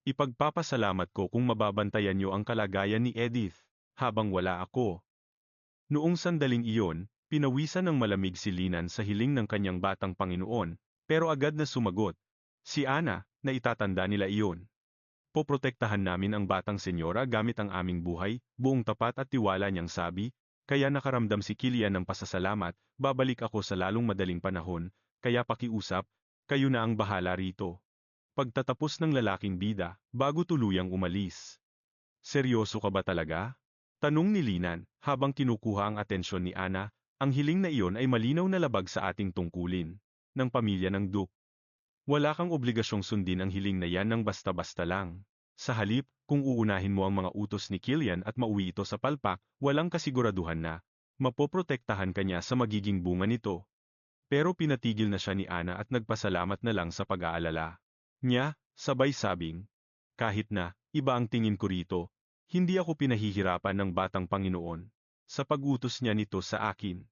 Ipagpapasalamat ko kung mababantayan niyo ang kalagayan ni Edith, habang wala ako. Noong sandaling iyon, pinawisan ng malamig si Linan sa hiling ng kanyang batang Panginoon, pero agad na sumagot. Si Ana, na itatanda nila iyon. Poprotektahan namin ang batang senyora gamit ang aming buhay, buong tapat at tiwala niyang sabi, kaya nakaramdam si Killian ng pasasalamat, babalik ako sa lalong madaling panahon, kaya pakiusap, kayo na ang bahala rito. Pagtatapos ng lalaking bida, bago tuluyang umalis. Seryoso ka ba talaga? Tanong ni Linan, habang kinukuha ang atensyon ni Ana, ang hiling na iyon ay malinaw na labag sa ating tungkulin, ng pamilya ng Duke. Wala kang obligasyong sundin ang hiling na yan ng basta-basta lang. Sa halip, kung uunahin mo ang mga utos ni Killian at mauwi ito sa palpak, walang kasiguraduhan na mapoprotektahan ka niya sa magiging bunga nito. Pero pinatigil na siya ni Ana at nagpasalamat na lang sa pag-aalala niya, sabay sabing, kahit na, iba ang tingin ko rito, hindi ako pinahihirapan ng batang Panginoon sa pag-utos niya nito sa akin.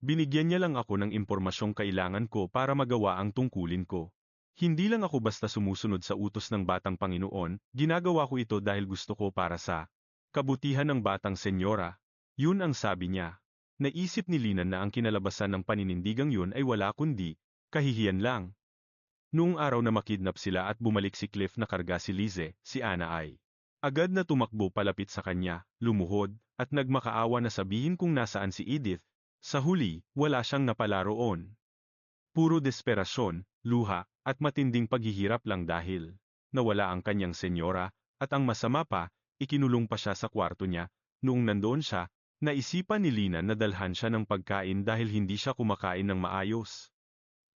Binigyan niya lang ako ng impormasyong kailangan ko para magawa ang tungkulin ko. Hindi lang ako basta sumusunod sa utos ng batang Panginoon, ginagawa ko ito dahil gusto ko para sa kabutihan ng batang senyora. Yun ang sabi niya. Naisip ni Linan na ang kinalabasan ng paninindigang yun ay wala kundi kahihiyan lang. Noong araw na makidnap sila at bumalik si Cliff na karga si Lise, si Ana ay agad na tumakbo palapit sa kanya, lumuhod, at nagmakaawa na sabihin kung nasaan si Edith. Sa huli, wala siyang napala roon. Puro desperasyon, luha, at matinding paghihirap lang dahil nawala ang kanyang senyora, at ang masama pa, ikinulong pa siya sa kwarto niya. Noong nandoon siya, naisipan ni Linan na dalhan siya ng pagkain dahil hindi siya kumakain ng maayos.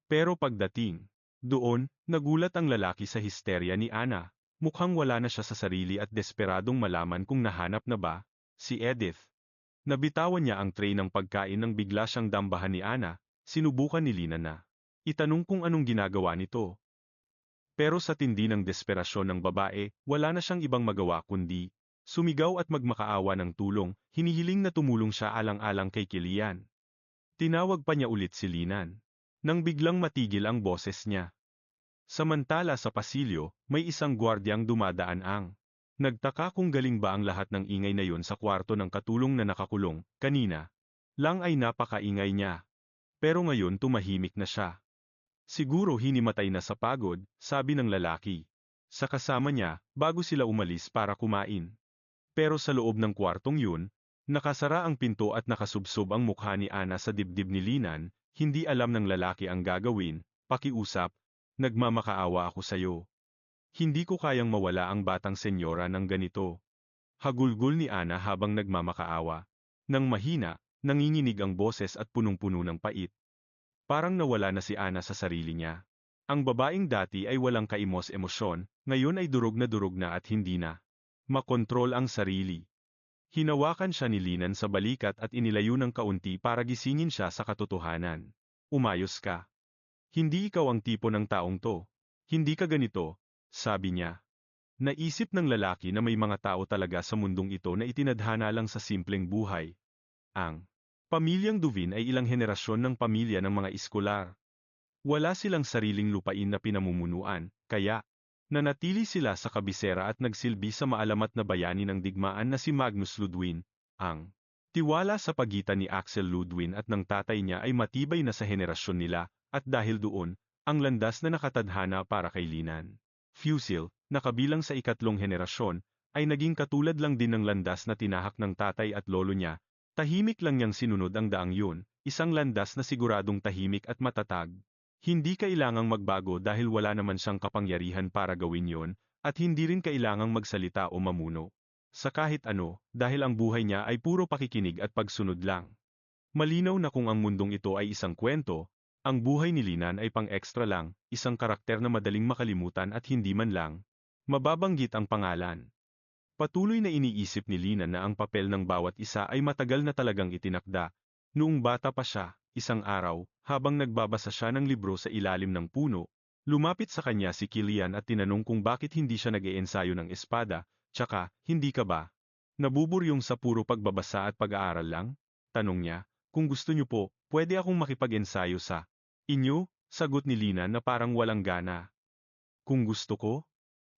Pero pagdating doon, nagulat ang lalaki sa histerya ni Ana. Mukhang wala na siya sa sarili at desperadong malaman kung nahanap na ba si Edith. Nabitawan niya ang tray ng pagkain nang bigla siyang dambahan ni Ana. Sinubukan ni Linan na itanong kung anong ginagawa nito. Pero sa tindi ng desperasyon ng babae, wala na siyang ibang magawa kundi sumigaw at magmakaawa ng tulong, hinihiling na tumulong siya alang-alang kay Killian. Tinawag pa niya ulit si Linan, nang biglang matigil ang boses niya. Samantala sa pasilyo, may isang gwardyang dumadaan ang nagtaka kung galing ba ang lahat ng ingay na yon sa kwarto ng katulong na nakakulong. Kanina lang ay napakaingay niya. Pero ngayon tumahimik na siya. Siguro hinimatay na sa pagod, sabi ng lalaki. Sa kasama niya, bago sila umalis para kumain. Pero sa loob ng kwartong yun, nakasara ang pinto at nakasubsob ang mukha ni Ana sa dibdib ni Linan. Hindi alam ng lalaki ang gagawin. Pakiusap, nagmamakaawa ako sayo. Hindi ko kayang mawala ang batang senyora ng ganito. Hagulgol ni Ana habang nagmamakaawa. Nang mahina, nanginginig ang boses at punong-puno ng pait. Parang nawala na si Ana sa sarili niya. Ang babaeng dati ay walang kaimos-emosyon, ngayon ay durog na at hindi na makontrol ang sarili. Hinawakan siya ni Linan sa balikat at inilayo ng kaunti para gisingin siya sa katotohanan. Umayos ka. Hindi ikaw ang tipo ng taong to. Hindi ka ganito, sabi niya. Naisip ng lalaki na may mga tao talaga sa mundong ito na itinadhana lang sa simpleng buhay. Ang pamilyang Duvin ay ilang henerasyon ng pamilya ng mga iskolar. Wala silang sariling lupain na pinamumunuan, kaya nanatili sila sa kabisera at nagsilbi sa maalamat na bayani ng digmaan na si Magnus Ludwin. Ang tiwala sa pagitan ni Axel Ludwin at ng tatay niya ay matibay na sa henerasyon nila, at dahil doon, ang landas na nakatadhana para kay Linan Fusil, na kabilang sa ikatlong henerasyon, ay naging katulad lang din ng landas na tinahak ng tatay at lolo niya. Tahimik lang niyang sinunod ang daang yun, isang landas na siguradong tahimik at matatag. Hindi kailangang magbago dahil wala naman siyang kapangyarihan para gawin yon, at hindi rin kailangang magsalita o mamuno. Sa kahit ano, dahil ang buhay niya ay puro pakikinig at pagsunod lang. Malinaw na kung ang mundong ito ay isang kwento, ang buhay ni Linan ay pang-extra lang, isang karakter na madaling makalimutan at hindi man lang mababanggit ang pangalan. Patuloy na iniisip ni Linan na ang papel ng bawat isa ay matagal na talagang itinakda. Noong bata pa siya, isang araw, habang nagbabasa siya ng libro sa ilalim ng puno, lumapit sa kanya si Kilian at tinanong kung bakit hindi siya nag-eensayo ng espada, tsaka, hindi ka ba nabuburyong sa puro pagbabasa at pag-aaral lang? Tanong niya, kung gusto niyo po, pwede akong makipag-ensayo sa inyo, sagot ni Linan na parang walang gana. Kung gusto ko?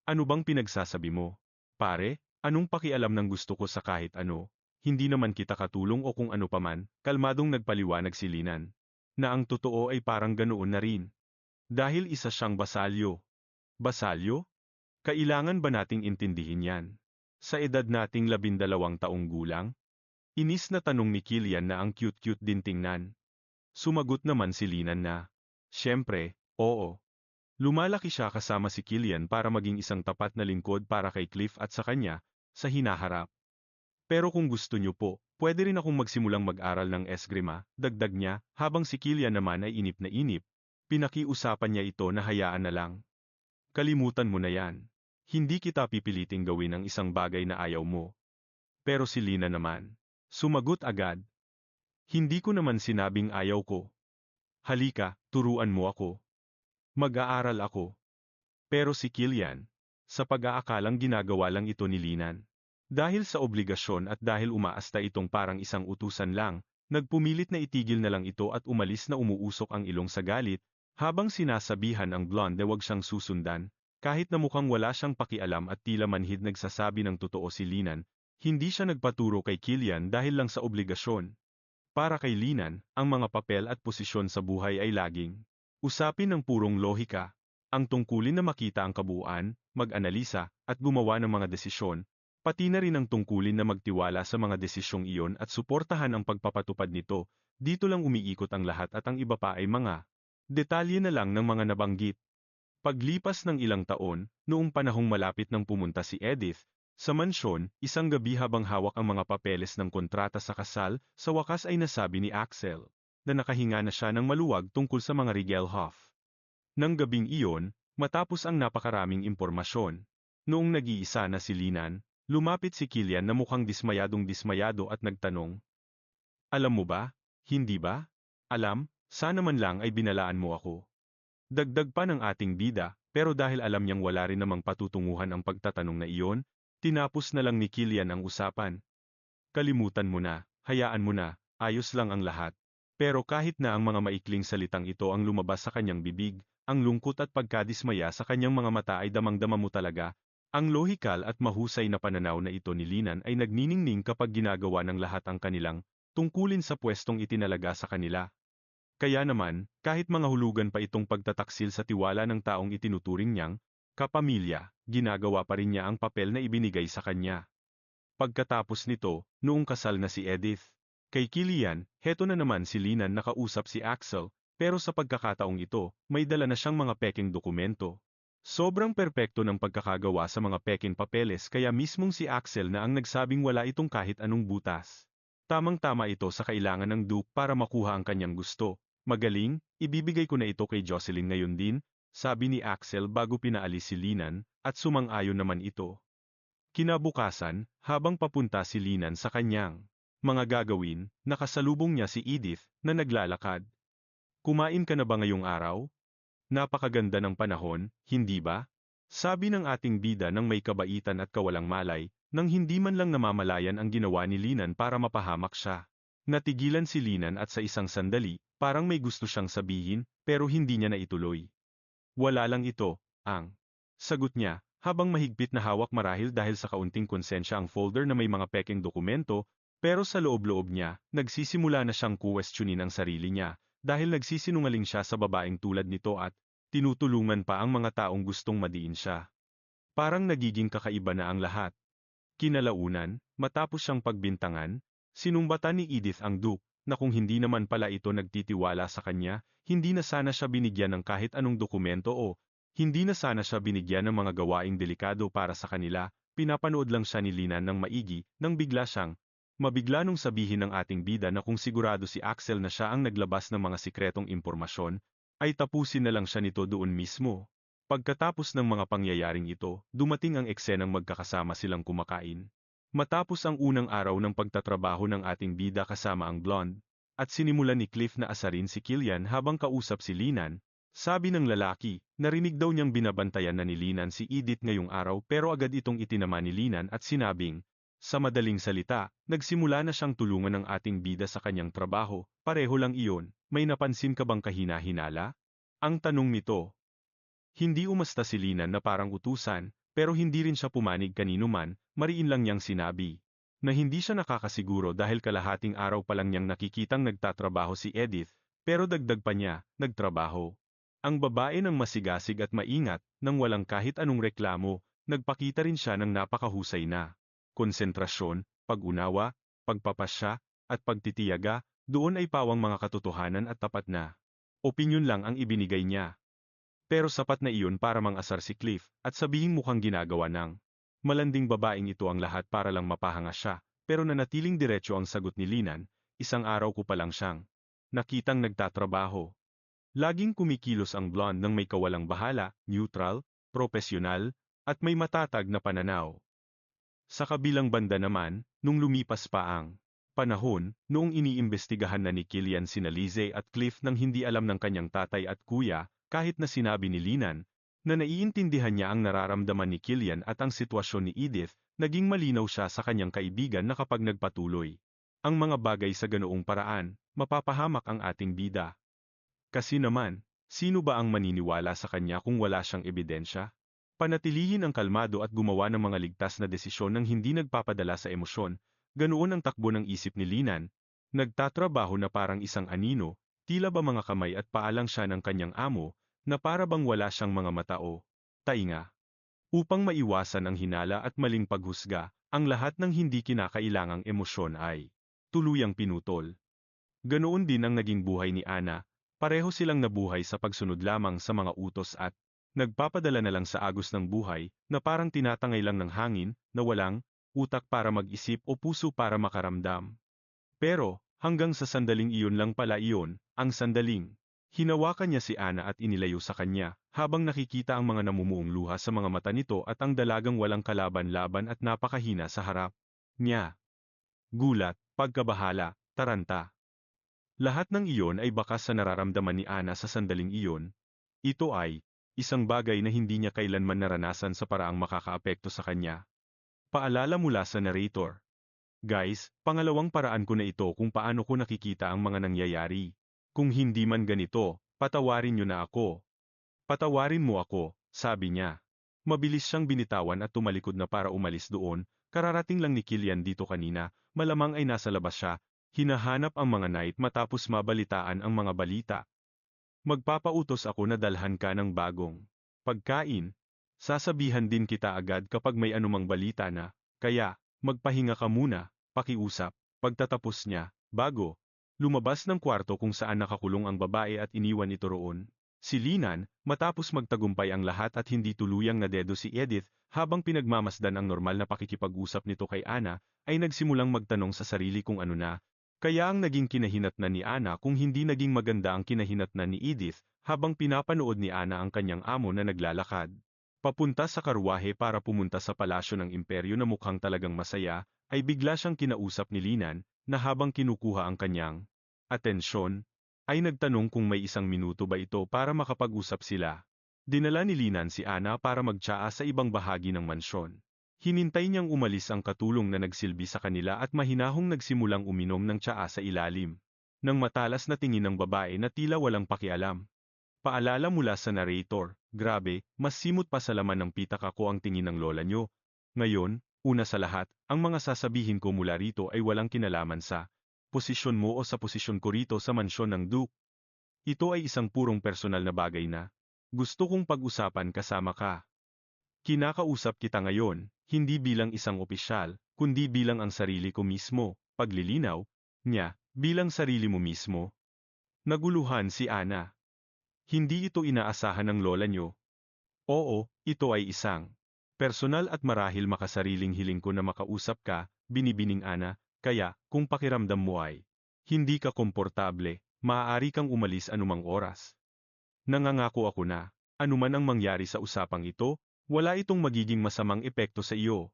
Ano bang pinagsasabi mo? Pare, anong pakialam ng gusto ko sa kahit ano? Hindi naman kita katulong o kung ano paman, kalmadong nagpaliwanag si Linan. Na ang totoo ay parang ganoon na rin. Dahil isa siyang basalyo. Basalyo? Kailangan ba nating intindihin yan? Sa edad nating 12 taong gulang? Inis na tanong ni Kilian na ang cute-cute din tingnan. Sumagot naman si Linan na, siyempre, oo. Lumalaki siya kasama si Kilian para maging isang tapat na lingkod para kay Cliff at sa kanya, sa hinaharap. Pero kung gusto niyo po, pwede rin akong magsimulang mag-aral ng esgrima, dagdag niya, habang si Kilian naman ay inip na inip. Pinakiusapan niya ito na hayaan na lang. Kalimutan mo na yan. Hindi kita pipiliting gawin ang isang bagay na ayaw mo. Pero si Lina naman, sumagot agad. Hindi ko naman sinabing ayaw ko. Halika, turuan mo ako. Mag-aaral ako. Pero si Kilian, sa pag-aakalang ginagawa lang ito ni Linan. Dahil sa obligasyon at dahil umaasta itong parang isang utusan lang, nagpumilit na itigil na lang ito at umalis na umuusok ang ilong sa galit, habang sinasabihan ang blonde wag siyang susundan, kahit na mukhang wala siyang pakialam at tila manhid nagsasabi ng totoo si Linan, hindi siya nagpaturo kay Kilian dahil lang sa obligasyon. Para kay Linan, ang mga papel at posisyon sa buhay ay laging usapin ng purong lohika. Ang tungkulin na makita ang kabuuan, mag-analisa, at gumawa ng mga desisyon, pati na rin ang tungkulin na magtiwala sa mga desisyong iyon at suportahan ang pagpapatupad nito, dito lang umiikot ang lahat at ang iba pa ay mga detalye na lang ng mga nabanggit. Paglipas ng ilang taon, noong panahong malapit nang pumunta si Edith, sa mansyon, isang gabi habang hawak ang mga papeles ng kontrata sa kasal, sa wakas ay nasabi ni Axel, na nakahinga na siya ng maluwag tungkol sa mga Rigelhoff. Nang gabing iyon, matapos ang napakaraming impormasyon, noong nag-iisa na si Linan, lumapit si Kilian na mukhang dismayado at nagtanong. Alam mo ba? Hindi ba? Alam, sana man lang ay binalaan mo ako. Dagdag pa ng ating bida, pero dahil alam niyang wala rin namang patutunguhan ang pagtatanong na iyon, tinapos na lang ni Kilian ang usapan. Kalimutan mo na, hayaan mo na, ayos lang ang lahat. Pero kahit na ang mga maikling salitang ito ang lumabas sa kanyang bibig, ang lungkot at pagkadismaya sa kanyang mga mata ay damang-dama mo talaga. Ang lohikal at mahusay na pananaw na ito ni Linan ay nagniningning kapag ginagawa ng lahat ang kanilang tungkulin sa pwestong itinalaga sa kanila. Kaya naman, kahit mga hulugan pa itong pagtataksil sa tiwala ng taong itinuturing niyang kapamilya, ginagawa pa rin niya ang papel na ibinigay sa kanya. Pagkatapos nito, noong kasal na si Edith, kay Kilian, heto na naman si Linan nakausap si Axel, pero sa pagkakataong ito, may dala na siyang mga peking dokumento. Sobrang perpekto ng pagkakagawa sa mga peking papeles kaya mismong si Axel na ang nagsabing wala itong kahit anong butas. Tamang-tama ito sa kailangan ng dupe para makuha ang kanyang gusto. Magaling, ibibigay ko na ito kay Jocelyn ngayon din, sabi ni Axel bago pinaalis si Linan, at sumang-ayon naman ito. Kinabukasan, habang papunta si Linan sa kanyang mga gagawin, nakasalubong niya si Edith na naglalakad. Kumain ka na ba ngayong araw? Napakaganda ng panahon, hindi ba? Sabi ng ating bida ng may kabaitan at kawalang malay, nang hindi man lang namamalayan ang ginawa ni Linan para mapahamak siya. Natigilan si Linan at sa isang sandali, parang may gusto siyang sabihin, pero hindi niya na ituloy. Wala lang ito, ang sagot niya, habang mahigpit na hawak marahil dahil sa kaunting konsensya ang folder na may mga pekeng dokumento, pero sa loob-loob niya, nagsisimula na siyang kuwestiyonin ang sarili niya, dahil nagsisinungaling siya sa babaeng tulad nito at tinutulungan pa ang mga taong gustong madiin siya. Parang nagiging kakaiba na ang lahat. Kinalaunan, matapos siyang pagbintangan, sinumbatan ni Edith ang Duke, na kung hindi naman pala ito nagtitiwala sa kanya, hindi na sana siya binigyan ng kahit anong dokumento o hindi na sana siya binigyan ng mga gawaing delikado para sa kanila, pinapanood lang siya ni Linan ng maigi, nang bigla siyang mabigla nung sabihin ng ating bida na kung sigurado si Axel na siya ang naglabas ng mga sikretong impormasyon, ay tapusin na lang siya nito doon mismo. Pagkatapos ng mga pangyayaring ito, dumating ang eksenang magkakasama silang kumakain. Matapos ang unang araw ng pagtatrabaho ng ating bida kasama ang blonde, at sinimulan ni Cliff na asarin si Killian habang kausap si Linan, sabi ng lalaki, narinig daw niyang binabantayan na ni Linan si Edith ngayong araw pero agad itong itinama ni Linan at sinabing, sa madaling salita, nagsimula na siyang tulungan ng ating bida sa kanyang trabaho, pareho lang iyon, may napansin ka bang kahina-hinala? Ang tanong nito. Hindi umasta si Linan na parang utusan, pero hindi rin siya pumanig kanino man, mariin lang niyang sinabi. Na hindi siya nakakasiguro dahil kalahating araw pa lang niyang nakikitang nagtatrabaho si Edith, pero dagdag pa niya, nagtrabaho. Ang babae ng masigasig at maingat, nang walang kahit anong reklamo, nagpakita rin siya ng napakahusay na konsentrasyon, pag-unawa, pagpapasya, at pagtitiyaga, doon ay pawang mga katotohanan at tapat na opinyon lang ang ibinigay niya. Pero sapat na iyon para mang-asar si Cliff, at sabihing mukhang ginagawa ng malanding babaeng ito ang lahat para lang mapahanga siya, pero nanatiling diretso ang sagot ni Linan, isang araw ko pa lang siyang nakitang nagtatrabaho. Laging kumikilos ang blonde ng may kawalang bahala, neutral, propesyonal, at may matatag na pananaw. Sa kabilang banda naman, nung lumipas pa ang panahon, noong iniimbestigahan na ni Killian sina Lizzie at Cliff nang hindi alam ng kanyang tatay at kuya, kahit na sinabi ni Linan, na naiintindihan niya ang nararamdaman ni Killian at ang sitwasyon ni Edith, naging malinaw siya sa kanyang kaibigan na kapag nagpatuloy ang mga bagay sa ganoong paraan, mapapahamak ang ating bida. Kasi naman, sino ba ang maniniwala sa kanya kung wala siyang ebidensya? Panatilihin ang kalmado at gumawa ng mga ligtas na desisyon nang hindi nagpapadala sa emosyon, ganoon ang takbo ng isip ni Linan. Nagtatrabaho na parang isang anino, tila ba mga kamay at paa lang siya ng kanyang amo, na para bang wala siyang mga mata o tainga. Upang maiwasan ang hinala at maling paghusga, ang lahat ng hindi kinakailangang emosyon ay tuluyang pinutol. Ganoon din ang naging buhay ni Ana, pareho silang nabuhay sa pagsunod lamang sa mga utos at nagpapadala na lang sa agos ng buhay na parang tinatangay lang ng hangin na walang utak para mag-isip o puso para makaramdam. Pero, hanggang sa sandaling iyon lang pala iyon, ang sandaling. Hinawakan niya si Ana at inilayo sa kanya, habang nakikita ang mga namumuong luha sa mga mata nito at ang dalagang walang kalaban-laban at napakahina sa harap niya. Gulat, pagkabahala, taranta. Lahat ng iyon ay bakas sa nararamdaman ni Ana sa sandaling iyon. Ito ay isang bagay na hindi niya kailanman naranasan sa paraang makakaapekto sa kanya. Paalala mula sa narrator. Guys, pangalawang paraan ko na ito kung paano ko nakikita ang mga nangyayari. Kung hindi man ganito, patawarin niyo na ako. Patawarin mo ako, sabi niya. Mabilis siyang binitawan at tumalikod na para umalis doon, kararating lang ni Killian dito kanina, malamang ay nasa labas siya, hinahanap ang mga knight matapos mabalitaan ang mga balita. Magpapautos ako na dalhan ka ng bagong pagkain. Sasabihan din kita agad kapag may anumang balita na, kaya, magpahinga ka muna, pakiusap. Pagtatapos niya, bago lumabas ng kwarto kung saan nakakulong ang babae at iniwan ito roon. Si Linan, matapos magtagumpay ang lahat at hindi tuluyang nadedo si Edith, habang pinagmamasdan ang normal na pakikipag-usap nito kay Ana, ay nagsimulang magtanong sa sarili kung ano na. Kaya ang naging kinahinatnan ni Ana kung hindi naging maganda ang kinahinatnan ni Edith, habang pinapanood ni Ana ang kanyang amo na naglalakad papunta sa karwahe para pumunta sa palasyo ng imperyo na mukhang talagang masaya, ay bigla siyang kinausap ni Linan, na habang kinukuha ang kanyang atensyon, ay nagtanong kung may 1 minuto ba ito para makapag-usap sila. Dinala ni Linan si Ana para magtsaa sa ibang bahagi ng mansyon. Hinintay niyang umalis ang katulong na nagsilbi sa kanila at mahinahong nagsimulang uminom ng tsaa sa ilalim ng matalas na tingin ng babae na tila walang pakialam. Paalala mula sa narrator, grabe, mas simot pa sa laman ng pitaka ko ang tingin ng lola nyo. Ngayon, una sa lahat, ang mga sasabihin ko mula rito ay walang kinalaman sa posisyon mo o sa posisyon ko rito sa mansyon ng Duke. Ito ay isang purong personal na bagay na gusto kong pag-usapan kasama ka. Kinakausap kita ngayon, hindi bilang isang opisyal, kundi bilang ang sarili ko mismo, paglilinaw, niya, bilang sarili mo mismo. Naguluhan si Ana. Hindi ito inaasahan ng lola nyo. Oo, ito ay isang personal at marahil makasariling hiling ko na makausap ka, binibining Ana, kaya, kung pakiramdam mo ay hindi ka komportable, maaari kang umalis anumang oras. Nangangako ako na, anuman ang mangyari sa usapang ito, wala itong magiging masamang epekto sa iyo.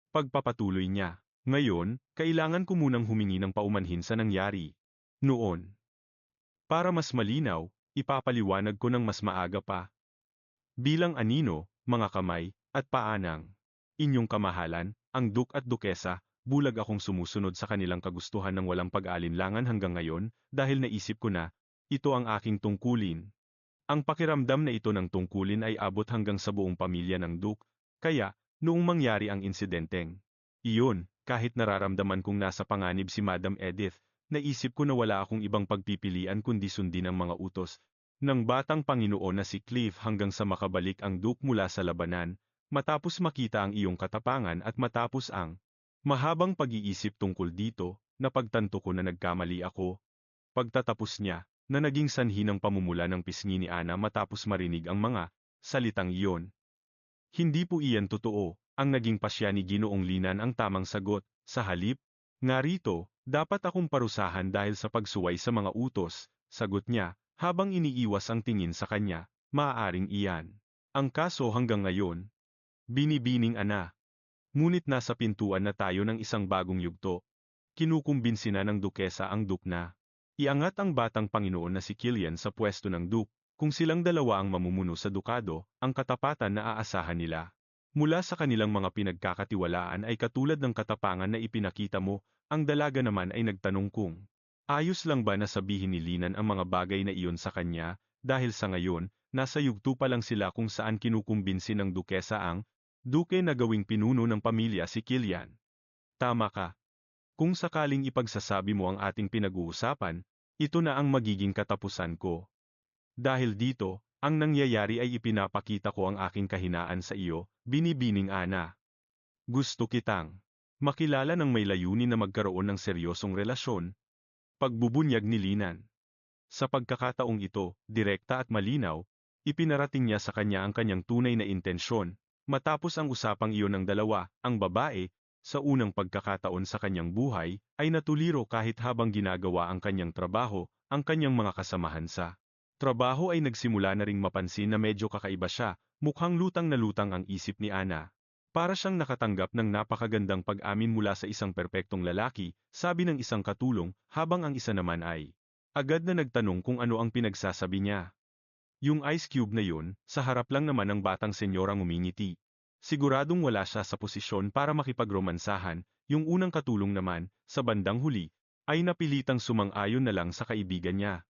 Pagpapatuloy niya, ngayon, kailangan ko munang humingi ng paumanhin sa nangyari. Noon. Para mas malinaw, ipapaliwanag ko ng mas maaga pa. Bilang anino, mga kamay, at paanang inyong kamahalan, ang Duke at Dukesa, bulag akong sumusunod sa kanilang kagustuhan ng walang pag-alinlangan hanggang ngayon, dahil naisip ko na, ito ang aking tungkulin. Ang pakiramdam na ito ng tungkulin ay abot hanggang sa buong pamilya ng Duke, kaya, noong mangyari ang insidenteng iyon, kahit nararamdaman kong nasa panganib si Madam Edith, naisip ko na wala akong ibang pagpipilian kundi sundin ang mga utos ng batang Panginoon na si Clive hanggang sa makabalik ang Duke mula sa labanan, matapos makita ang iyong katapangan at matapos ang mahabang pag-iisip tungkol dito, napagtanto ko na nagkamali ako. Pagtatapos niya, na naging sanhi ng pamumula ng pisngi ni Ana matapos marinig ang mga salitang iyon. Hindi po iyan totoo, ang naging pasya ni Ginoong Linan ang tamang sagot, sa halip, nga rito, dapat akong parusahan dahil sa pagsuway sa mga utos, sagot niya, habang iniiwas ang tingin sa kanya, maaaring iyan. Ang kaso hanggang ngayon, binibining Ana. Ngunit nasa pintuan na tayo ng isang bagong yugto. Kinukumbinsi na ng dukesa ang Duke na iangat ang batang Panginoon na si Killian sa pwesto ng Duke, kung silang dalawa ang mamumuno sa dukado, ang katapatan na aasahan nila. Mula sa kanilang mga pinagkakatiwalaan ay katulad ng katapangan na ipinakita mo, ang dalaga naman ay nagtanong kung ayos lang ba na sabihin ni Linan ang mga bagay na iyon sa kanya, dahil sa ngayon, nasa yugto pa lang sila kung saan kinukumbinsi ng dukesa ang Duke na gawing pinuno ng pamilya si Killian. Tama ka. Kung sakaling ipagsasabi mo ang ating pinag-uusapan, ito na ang magiging katapusan ko. Dahil dito, ang nangyayari ay ipinapakita ko ang aking kahinaan sa iyo, binibining Ana. Gusto kitang makilala ng may layunin na magkaroon ng seryosong relasyon. Pagbubunyag ni Linan. Sa pagkakataong ito, direkta at malinaw, ipinarating niya sa kanya ang kanyang tunay na intensyon. Matapos ang usapang iyon ng dalawa, ang babae, sa unang pagkakataon sa kanyang buhay, ay natuliro kahit habang ginagawa ang kanyang trabaho, ang kanyang mga kasamahan sa trabaho ay nagsimula na ring mapansin na medyo kakaiba siya, mukhang lutang na lutang ang isip ni Ana. Para siyang nakatanggap ng napakagandang pag-amin mula sa isang perpektong lalaki, sabi ng isang katulong, habang ang isa naman ay agad na nagtanong kung ano ang pinagsasabi niya. Yung ice cube na yun, sa harap lang naman ng batang senyorang umingiti. Siguradong wala siya sa posisyon para makipagromansahan, yung unang katulong naman, sa bandang huli, ay napilitang sumang-ayon na lang sa kaibigan niya.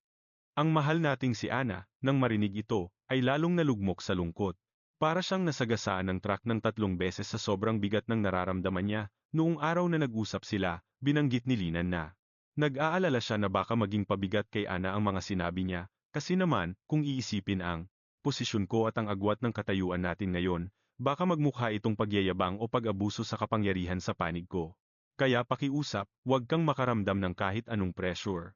Ang mahal nating si Ana, nang marinig ito, ay lalong nalugmok sa lungkot. Para siyang nasagasaan ng truck ng 3 beses sa sobrang bigat ng nararamdaman niya, noong araw na nag-usap sila, binanggit ni Linan na nag-aalala siya na baka maging pabigat kay Ana ang mga sinabi niya, kasi naman, kung iisipin ang posisyon ko at ang agwat ng katayuan natin ngayon, baka magmukha itong pagyayabang o pag-abuso sa kapangyarihan sa panig ko. Kaya pakiusap, huwag kang makaramdam ng kahit anong pressure.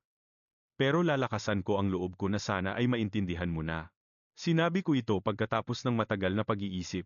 Pero lalakasan ko ang loob ko na sana ay maintindihan mo na Sinabi ko ito pagkatapos ng matagal na pag-iisip.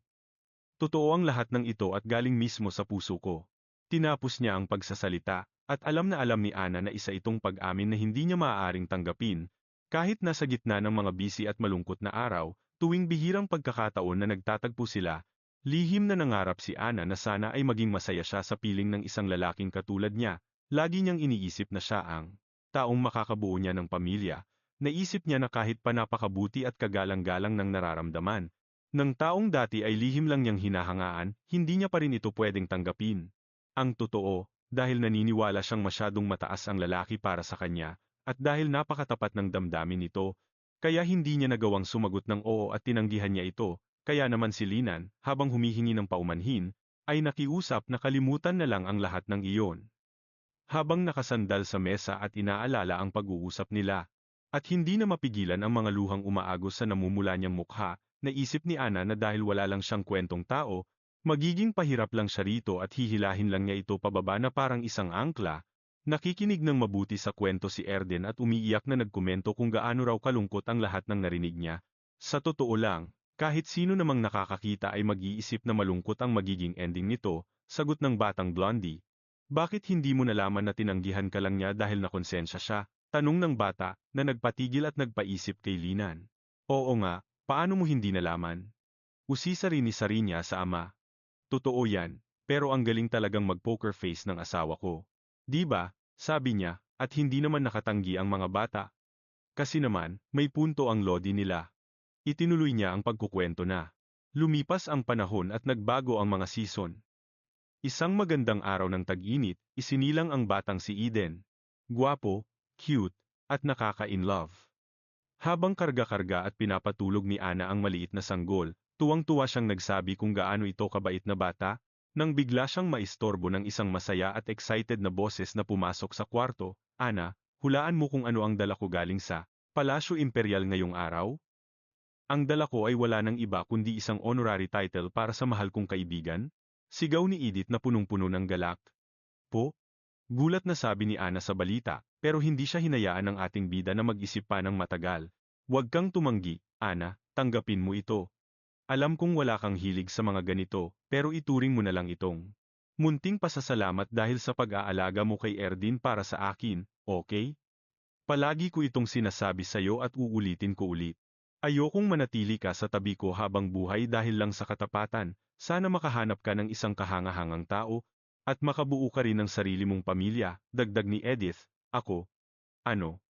Totoo ang lahat ng ito at galing mismo sa puso ko. Tinapos niya ang pagsasalita, at alam na alam ni Ana na isa itong pag-amin na hindi niya maaaring tanggapin, kahit nasa gitna ng mga busy at malungkot na araw, tuwing bihirang pagkakataon na nagtatagpo sila, lihim na nangarap si Ana na sana ay maging masaya siya sa piling ng isang lalaking katulad niya. Lagi niyang iniisip na siya ang taong makakabuo niya ng pamilya. Naisip niya na kahit pa napakabuti at kagalang-galang ng nararamdaman, ng taong dati ay lihim lang niyang hinahangaan, hindi niya pa rin ito pwedeng tanggapin. Ang totoo, dahil naniniwala siyang masyadong mataas ang lalaki para sa kanya, at dahil napakatapat ng damdamin nito, kaya hindi niya nagawang sumagot ng oo at tinanggihan niya ito, kaya naman si Linan, habang humihingi ng paumanhin, ay nakiusap na kalimutan na lang ang lahat ng iyon. Habang nakasandal sa mesa at inaalala ang pag-uusap nila, at hindi na mapigilan ang mga luhang umaagos sa namumula niyang mukha, naisip ni Ana na dahil wala lang siyang kwentong tao, magiging pahirap lang siya rito at hihilahin lang niya ito pababa na parang isang angkla. Nakikinig ng mabuti sa kwento si Erden at umiiyak na nagkomento kung gaano raw kalungkot ang lahat ng narinig niya. Sa totoo lang, kahit sino namang nakakakita ay mag-iisip na malungkot ang magiging ending nito, sagot ng batang blondie. Bakit hindi mo nalaman na tinanggihan ka lang niya dahil nakonsensya siya? Tanong ng bata, na nagpatigil at nagpaisip kay Linan. Oo nga, paano mo hindi nalaman? Usisa rin ni Sarinya sa ama. Totoo yan, pero ang galing talagang mag-poker face ng asawa ko. Di ba? Sabi niya, at hindi naman nakatanggi ang mga bata. Kasi naman, may punto ang lodi nila. Itinuloy niya ang pagkukwento na. Lumipas ang panahon at nagbago ang mga season. Isang magandang araw ng tag-init, isinilang ang batang si Eden. Guwapo, cute, at nakaka-in-love. Habang karga-karga at pinapatulog ni Ana ang maliit na sanggol, tuwang-tuwa siyang nagsabi kung gaano ito kabait na bata, nang bigla siyang maistorbo ng isang masaya at excited na boses na pumasok sa kwarto. Ana, hulaan mo kung ano ang dala ko galing sa Palasyo Imperial ngayong araw? Ang dala ko ay wala nang iba kundi isang honorary title para sa mahal kong kaibigan? Sigaw ni Edith na punong-puno ng galak. Po? Gulat na sabi ni Ana sa balita, pero hindi siya hinayaan ng ating bida na mag-isip pa ng matagal. Huwag kang tumanggi, Ana, tanggapin mo ito. Alam kong wala kang hilig sa mga ganito, pero ituring mo na lang itong munting pasasalamat dahil sa pag-aalaga mo kay Erdin para sa akin, okay? Palagi ko itong sinasabi sa'yo at uulitin ko ulit. Ayokong manatili ka sa tabi ko habang buhay dahil lang sa katapatan, sana makahanap ka ng isang kahangahangang tao, at makabuo ka rin ng sarili mong pamilya, dagdag ni Edith. Ako? Ano?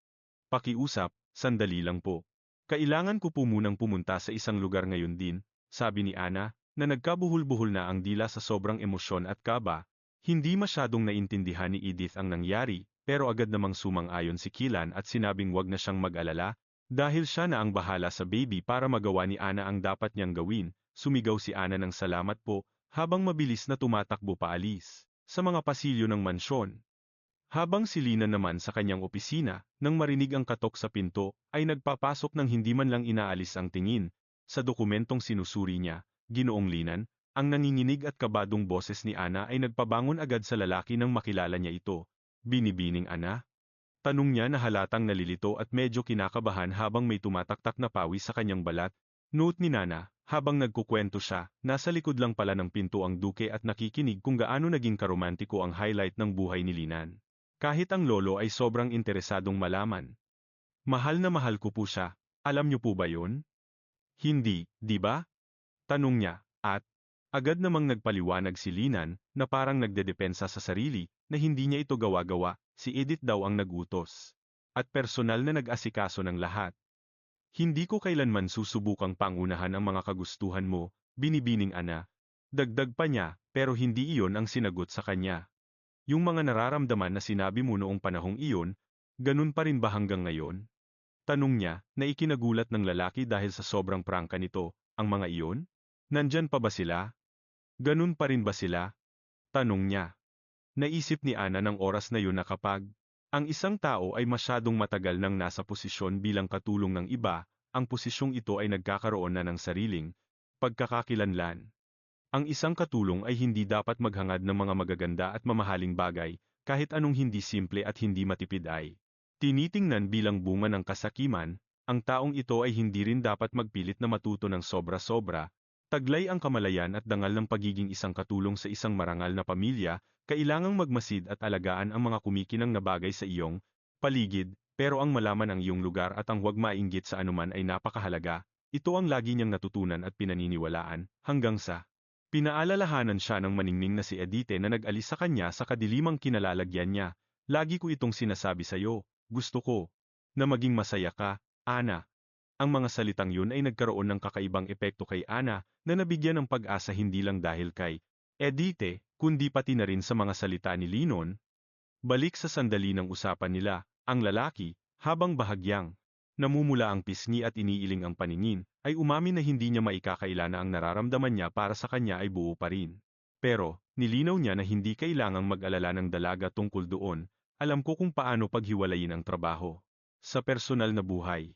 Pakiusap, sandali lang po. Kailangan ko po munang pumunta sa isang lugar ngayon din, sabi ni Ana, na nagkabuhol-buhol na ang dila sa sobrang emosyon at kaba. Hindi masyadong naintindihan ni Edith ang nangyari, pero agad namang sumang-ayon si Kilan at sinabing wag na siyang mag-alala, dahil siya na ang bahala sa baby para magawa ni Ana ang dapat niyang gawin. Sumigaw si Ana ng salamat po, habang mabilis na tumatakbo paalis sa mga pasilyo ng mansyon. Habang si Lina naman sa kanyang opisina, nang marinig ang katok sa pinto, ay nagpapasok ng hindi man lang inaalis ang tingin. Sa dokumentong sinusuri niya, Ginoong Linan, ang nanginginig at kabadong boses ni Ana ay nagpabangon agad sa lalaki nang makilala niya ito. Binibining Ana? Tanong niya na halatang nalilito at medyo kinakabahan habang may tumataktak na pawis sa kanyang balat. Note ni Nana, habang nagkukwento siya, nasa likod lang pala ng pinto ang duke at nakikinig kung gaano naging karomantiko ang highlight ng buhay ni Linan. Kahit ang lolo ay sobrang interesadong malaman. Mahal na mahal ko po siya, alam niyo po ba yun? Hindi, di ba? Tanong niya, at agad namang nagpaliwanag si Linan, na parang nagdedepensa sa sarili, na hindi niya ito gawa-gawa, si Edith daw ang nagutos. At personal na nag-asikaso ng lahat. Hindi ko kailanman susubukang pangunahan ang mga kagustuhan mo, binibining Ana. Dagdag pa niya, pero hindi iyon ang sinagot sa kanya. Yung mga nararamdaman na sinabi mo noong panahong iyon, ganun pa rin ba hanggang ngayon? Tanong niya, na ikinagulat ng lalaki dahil sa sobrang prangka nito, ang mga iyon? Nandyan pa ba sila? Ganun pa rin ba sila? Tanong niya. Naisip ni Ana ng oras na yun na kapag ang isang tao ay masyadong matagal nang nasa posisyon bilang katulong ng iba, ang posisyong ito ay nagkakaroon na ng sariling pagkakakilanlan. Ang isang katulong ay hindi dapat maghangad ng mga magaganda at mamahaling bagay, kahit anong hindi simple at hindi matipid ay tinitingnan bilang bunga ng kasakiman. Ang taong ito ay hindi rin dapat magpilit na matuto ng sobra-sobra. Taglay ang kamalayan at dangal ng pagiging isang katulong sa isang marangal na pamilya, kailangang magmasid at alagaan ang mga kumikinang na bagay sa iyong paligid, pero ang malaman ang iyong lugar at ang huwag mainggit sa anuman ay napakahalaga. Ito ang lagi niyang natutunan at pinaniniwalaan, hanggang sa pinaalalahanan siya ng maningning na si Edite na nag-alis sa kanya sa kadilimang kinalalagyan niya. Lagi ko itong sinasabi sa'yo, gusto ko na maging masaya ka, Ana. Ang mga salitang yun ay nagkaroon ng kakaibang epekto kay Ana na nabigyan ng pag-asa hindi lang dahil kay Edite, kundi pati na rin sa mga salita ni Linon. Balik sa sandali ng usapan nila, ang lalaki, habang bahagyang namumula ang pisngi at iniiling ang paningin, ay umamin na hindi niya maikakaila na ang nararamdaman niya para sa kanya ay buo pa rin. Pero, nilinaw niya na hindi kailangang mag-alala ng dalaga tungkol doon, alam ko kung paano paghiwalayin ang trabaho sa personal na buhay.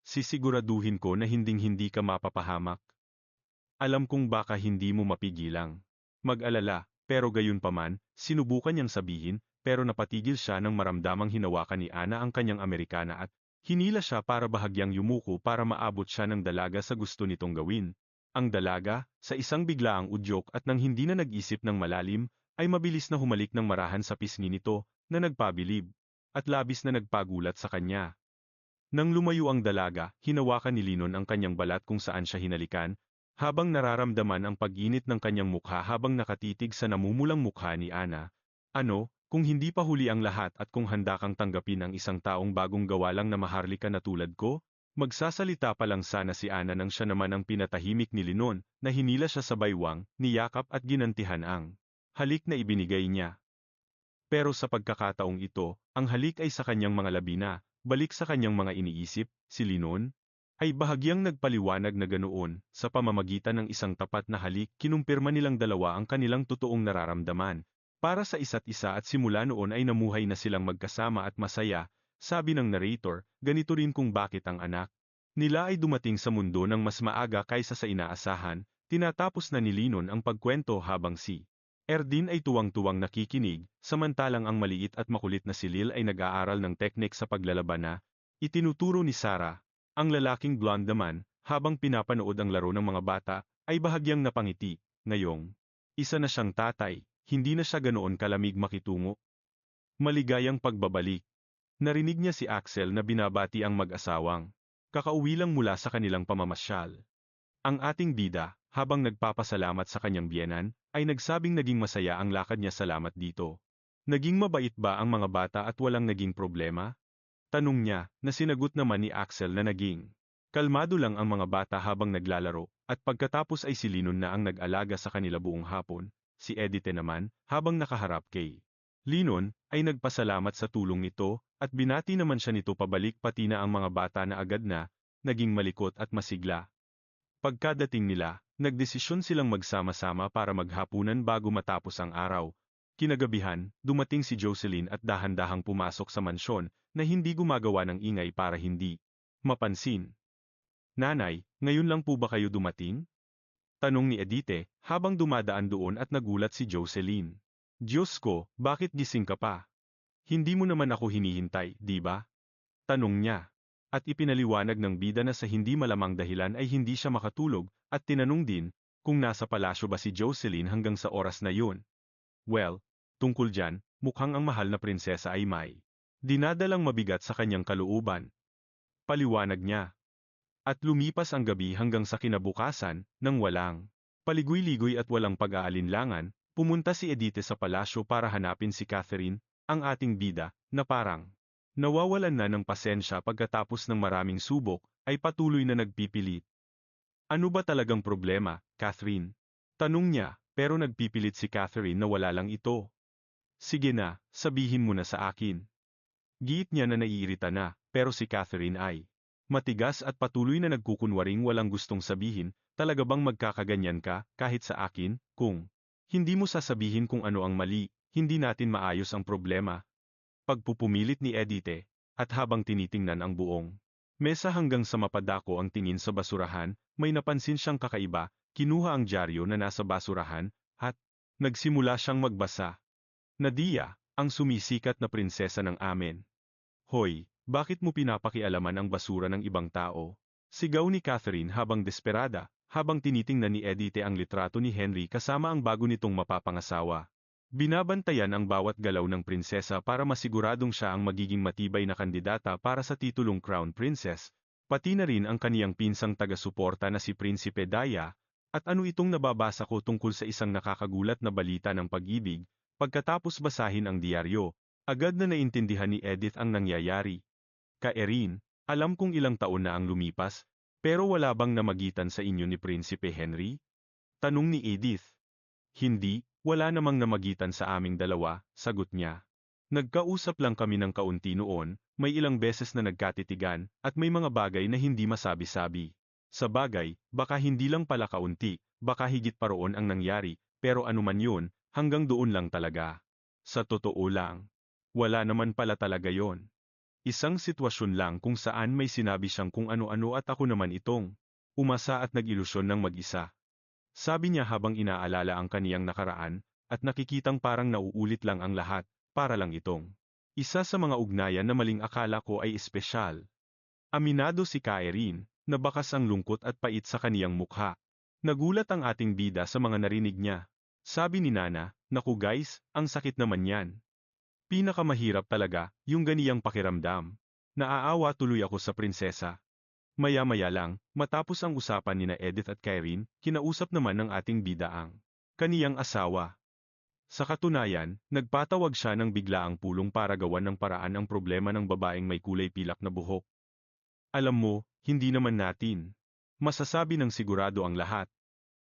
Sisiguraduhin ko na hinding-hindi ka mapapahamak. Alam kong baka hindi mo mapigilang mag-alala, pero gayunpaman, sinubukan niyang sabihin, pero napatigil siya nang maramdamang hinawakan ni Ana ang kanyang Amerikana at hinila siya para bahagyang yumuko para maabot siya ng dalaga sa gusto nitong gawin. Ang dalaga, sa isang biglaang udyok at nang hindi na nag-isip ng malalim, ay mabilis na humalik ng marahan sa pisngi nito, na nagpabilib, at labis na nagpagulat sa kanya. Nang lumayo ang dalaga, hinawakan ni Linon ang kanyang balat kung saan siya hinalikan, habang nararamdaman ang pag-init ng kanyang mukha habang nakatitig sa namumulang mukha ni Ana. Ano, kung hindi pa huli ang lahat at kung handa kang tanggapin ang isang taong bagong gawa lang na maharlika na tulad ko? Magsasalita pa lang sana si Ana nang siya naman ang pinatahimik ni Linon, na hinila siya sa baywang, niyakap at ginantihan ang halik na ibinigay niya. Pero sa pagkakataong ito, ang halik ay sa kanyang mga labi na, balik sa kanyang mga iniisip, si Linon ay bahagyang nagpaliwanag na ganoon, sa pamamagitan ng isang tapat na halik, kinumpirma nilang dalawa ang kanilang totoong nararamdaman para sa isa't isa at simula noon ay namuhay na silang magkasama at masaya. Sabi ng narrator, ganito rin kung bakit ang anak nila ay dumating sa mundo ng mas maaga kaysa sa inaasahan. Tinatapos na ni Linon ang pagkwento habang si Erdin ay tuwang-tuwang nakikinig, samantalang ang maliit at makulit na si Lil ay nag-aaral ng teknik sa paglalaban na itinuturo ni Sarah. Ang lalaking blonde naman, habang pinapanood ang laro ng mga bata, ay bahagyang napangiti. Ngayong isa na siyang tatay, hindi na siya ganoon kalamig makitungo. Maligayang pagbabalik. Narinig niya si Axel na binabati ang mag-asawang kakauwi lang mula sa kanilang pamamasyal. Ang ating bida, habang nagpapasalamat sa kanyang biyenan, ay nagsabing naging masaya ang lakad niya salamat dito. Naging mabait ba ang mga bata at walang naging problema? Tanong niya, na sinagot naman ni Axel na naging kalmado lang ang mga bata habang naglalaro, at pagkatapos ay si Linon na ang nag-alaga sa kanila buong hapon. Si Edite naman, habang nakaharap kay Linon, ay nagpasalamat sa tulong nito, at binati naman siya nito pabalik pati na ang mga bata na agad na naging malikot at masigla. Pagkadating nila, nagdesisyon silang magsama-sama para maghapunan bago matapos ang araw. Kinagabihan, dumating si Jocelyn at dahan-dahang pumasok sa mansyon, na hindi gumagawa ng ingay para hindi mapansin. Nanay, ngayon lang po ba kayo dumating? Tanong ni Edite, habang dumadaan doon at nagulat si Jocelyn. Diyos ko, bakit gising ka pa? Hindi mo naman ako hinihintay, di ba? Tanong niya. At ipinaliwanag ng bida na sa hindi malamang dahilan ay hindi siya makatulog, at tinanong din, kung nasa palasyo ba si Jocelyn hanggang sa oras na yun. Well, tungkol dyan, mukhang ang mahal na prinsesa ay may dinadalang mabigat sa kanyang kalooban. Paliwanag niya. At lumipas ang gabi hanggang sa kinabukasan, nang walang paligoy-ligoy at walang pag-aalinlangan, pumunta si Edite sa palasyo para hanapin si Catherine, ang ating bida, na parang nawawalan na ng pasensya pagkatapos ng maraming subok, ay patuloy na nagpipilit. Ano ba talagang problema, Catherine? Tanong niya, pero nagpipilit si Catherine na wala lang ito. Sige na, sabihin mo na sa akin. Giit niya na naiirita na, pero si Catherine ay matigas at patuloy na nagkukunwaring walang gustong sabihin. Talaga bang magkakaganyan ka, kahit sa akin, kung hindi mo sasabihin kung ano ang mali, hindi natin maayos ang problema. Pagpupumilit ni Edite, at habang tinitingnan ang buong mesa hanggang sa mapadako ang tingin sa basurahan, may napansin siyang kakaiba, kinuha ang dyaryo na nasa basurahan, at nagsimula siyang magbasa. Nadia, ang sumisikat na prinsesa ng amin. Hoy, Bakit mo pinapakialaman ang basura ng ibang tao? Sigaw ni Catherine habang desperada, habang tinitingnan ni Edith ang litrato ni Henry kasama ang bago nitong mapapangasawa. Binabantayan ang bawat galaw ng prinsesa para masiguradong siya ang magiging matibay na kandidata para sa titulong Crown Princess, pati na rin ang kaniyang pinsang taga-suporta na si Prinsipe Daya. At ano itong nababasa ko tungkol sa isang nakakagulat na balita ng pag-ibig? Pagkatapos basahin ang diaryo, agad na naintindihan ni Edith ang nangyayari. Erin, alam kong ilang taon na ang lumipas, pero wala bang namagitan sa inyo ni Prinsipe Henry? Tanong ni Edith. Hindi, wala namang namagitan sa aming dalawa, sagot niya. Nagkausap lang kami ng kaunti noon, may ilang beses na nagkatitigan, at may mga bagay na hindi masabi-sabi. Sa bagay, baka hindi lang pala kaunti, baka higit pa roon ang nangyari, pero anuman yun, hanggang doon lang talaga. Sa totoo lang. Wala naman pala talaga yon. Isang sitwasyon lang kung saan may sinabi siyang kung ano-ano at ako naman itong umasa at nag-ilusyon ng mag-isa. Sabi niya habang inaalala ang kaniyang nakaraan, at nakikitang parang nauulit lang ang lahat, para lang itong isa sa mga ugnayan na maling akala ko ay espesyal. Aminado si Kairin, na bakas ang lungkot at pait sa kaniyang mukha. Nagulat ang ating bida sa mga narinig niya. Sabi ni Nana, naku guys, ang sakit naman yan. Pinakamahirap talaga, yung ganiyang pakiramdam. Naaawa tuloy ako sa prinsesa. Maya-maya lang, matapos ang usapan nina Edith at Kairin, kinausap naman ng ating bida ang kaniyang asawa. Sa katunayan, nagpatawag siya ng biglaang pulong para gawan ng paraan ang problema ng babaeng may kulay pilak na buhok. Alam mo, hindi naman natin masasabi ng sigurado ang lahat.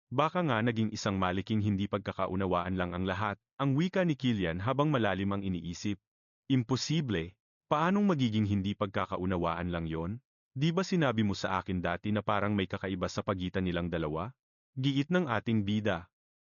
Baka nga naging isang maliking hindi pagkakaunawaan lang ang lahat, ang wika ni Killian habang malalim ang iniisip. Imposible. Paanong magiging hindi pagkakaunawaan lang yon? Di ba sinabi mo sa akin dati na parang may kakaiba sa pagitan nilang dalawa? Giit ng ating bida.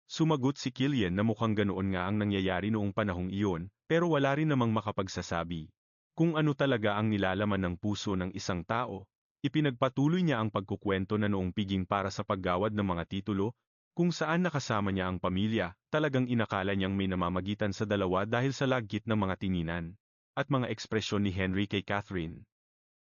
Sumagot si Killian na mukhang ganoon nga ang nangyayari noong panahong iyon, pero wala rin namang makapagsasabi. Kung ano talaga ang nilalaman ng puso ng isang tao. Ipinagpatuloy niya ang pagkukwento na noong piging para sa paggawad ng mga titulo, kung saan nakasama niya ang pamilya, talagang inakala niyang may namamagitan sa dalawa dahil sa lagkit ng mga tinginan at mga ekspresyon ni Henry kay Catherine.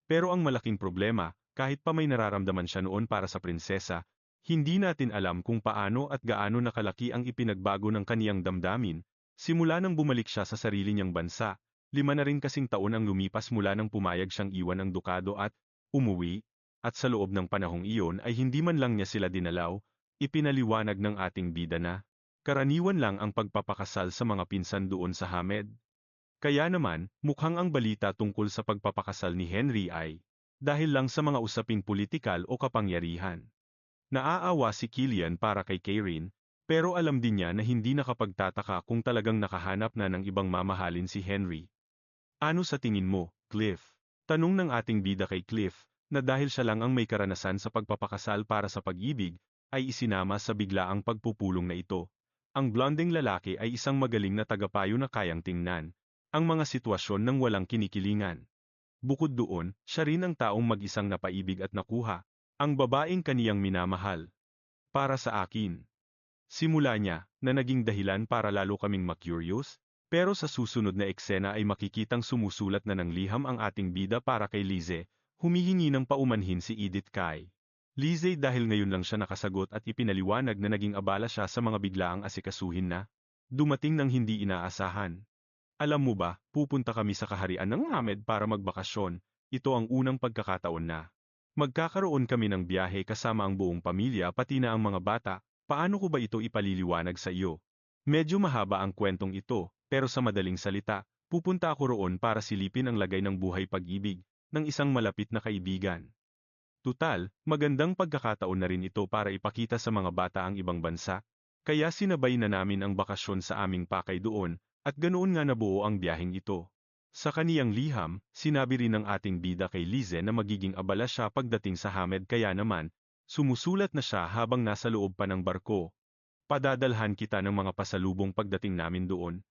Pero ang malaking problema, kahit pa may nararamdaman siya noon para sa prinsesa, hindi natin alam kung paano at gaano nakalaki ang ipinagbago ng kaniyang damdamin, simula nang bumalik siya sa sarili niyang bansa. 5 na rin kasing taon ang lumipas mula nang pumayag siyang iwan ang dukado at umuwi, at sa loob ng panahong iyon ay hindi man lang niya sila dinalaw. Ipinaliwanag ng ating bida na karaniwan lang ang pagpapakasal sa mga pinsan doon sa Hamed. Kaya naman, mukhang ang balita tungkol sa pagpapakasal ni Henry ay dahil lang sa mga usaping politikal o kapangyarihan. Naaawa si Killian para kay Kairin, pero alam din niya na hindi nakapagtataka kung talagang nakahanap na ng ibang mamahalin si Henry. Ano sa tingin mo, Cliff? Tanong ng ating bida kay Cliff, na dahil siya lang ang may karanasan sa pagpapakasal para sa pag-ibig, ay isinama sa biglaang pagpupulong na ito. Ang blonding lalaki ay isang magaling na tagapayo na kayang tingnan ang mga sitwasyon ng walang kinikilingan. Bukod doon, siya rin ang taong mag-isang napaibig at nakuha ang babaeng kaniyang minamahal. Para sa akin, simula niya na naging dahilan para lalo kaming ma-curious. Pero sa susunod na eksena ay makikitang sumusulat na ng liham ang ating bida para kay Lize, humihingi ng paumanhin si Edith kay Lize dahil ngayon lang siya nakasagot at ipinaliwanag na naging abala siya sa mga biglaang asikasuhin na dumating ng hindi inaasahan. Alam mo ba, pupunta kami sa kaharian ng Hamed para magbakasyon. Ito ang unang pagkakataon na magkakaroon kami ng biyahe kasama ang buong pamilya pati na ang mga bata. Paano ko ba ito ipaliliwanag sa iyo? Medyo mahaba ang kwentong ito. Pero sa madaling salita, pupunta ako roon para silipin ang lagay ng buhay pag-ibig ng isang malapit na kaibigan. Tutal, magandang pagkakataon na rin ito para ipakita sa mga bata ang ibang bansa, kaya sinabay na namin ang bakasyon sa aming pakay doon, at ganoon nga nabuo ang biyaheng ito. Sa kaniyang liham, sinabi rin ng ating bida kay Lize na magiging abala siya pagdating sa Hamed kaya naman, sumusulat na siya habang nasa loob pa ng barko. Padadalhan kita ng mga pasalubong pagdating namin doon.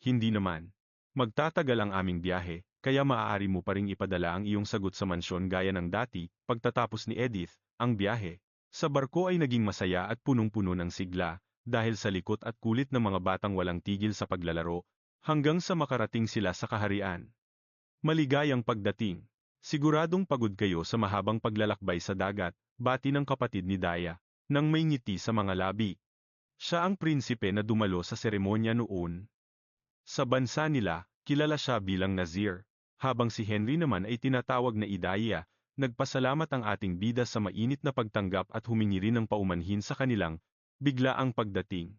Hindi naman. Magtatagal ang aming biyahe, kaya maaari mo pa ring ipadala ang iyong sagot sa mansyon gaya ng dati. Pagtatapos ni Edith, ang biyahe sa barko ay naging masaya at punong-puno ng sigla, dahil sa likot at kulit ng mga batang walang tigil sa paglalaro, hanggang sa makarating sila sa kaharian. Maligayang pagdating. Siguradong pagod kayo sa mahabang paglalakbay sa dagat, bati ng kapatid ni Daya, nang may ngiti sa mga labi. Siya ang prinsipe na dumalo sa seremonya noon. Sa bansa nila, kilala siya bilang Nazir, habang si Henry naman ay tinatawag na Idaya. Nagpasalamat ang ating bida sa mainit na pagtanggap at humingi rin ng paumanhin sa kanilang biglaang pagdating.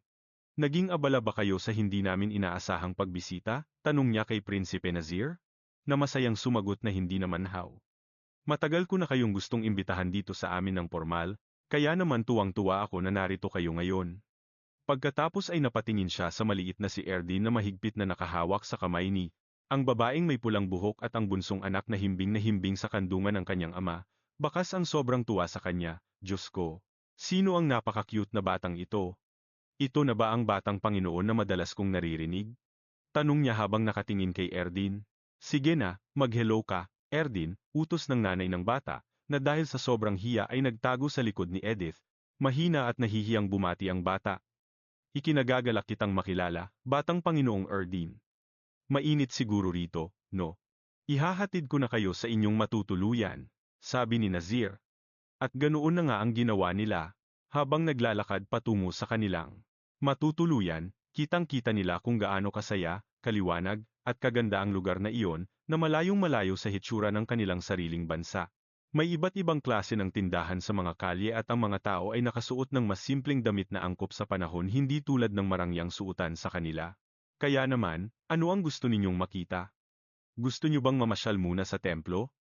Naging abala ba kayo sa hindi namin inaasahang pagbisita? Tanong niya kay Prinsipe Nazir, na masayang sumagot na hindi naman haw. Matagal ko na kayong gustong imbitahan dito sa amin ng formal, kaya naman tuwang-tuwa ako na narito kayo ngayon. Pagkatapos ay napatingin siya sa maliit na si Erdin na mahigpit na nakahawak sa kamay ni ang babaeng may pulang buhok at ang bunsong anak na himbing sa kandungan ng kanyang ama. Bakas ang sobrang tuwa sa kanya. Diyos ko, sino ang napaka-cute na batang ito? Ito na ba ang batang Panginoon na madalas kong naririnig? Tanong niya habang nakatingin kay Erdin. Sige na, mag-hello ka, Erdin, utos ng nanay ng bata, na dahil sa sobrang hiya ay nagtago sa likod ni Edith. Mahina at nahihiyang bumati ang bata. Ikinagagalak kitang makilala, batang Panginoong Erdin. Mainit siguro rito, no? Ihahatid ko na kayo sa inyong matutuluyan, sabi ni Nazir. At ganoon na nga ang ginawa nila, habang naglalakad patungo sa kanilang matutuluyan, kitang-kita nila kung gaano kasaya, kaliwanag, at kaganda ang lugar na iyon, na malayong malayo sa hitsura ng kanilang sariling bansa. May iba't ibang klase ng tindahan sa mga kalye at ang mga tao ay nakasuot ng mas simpleng damit na angkop sa panahon hindi tulad ng marangyang suotan sa kanila. Kaya naman, ano ang gusto ninyong makita? Gusto niyo bang mamasyal muna sa templo?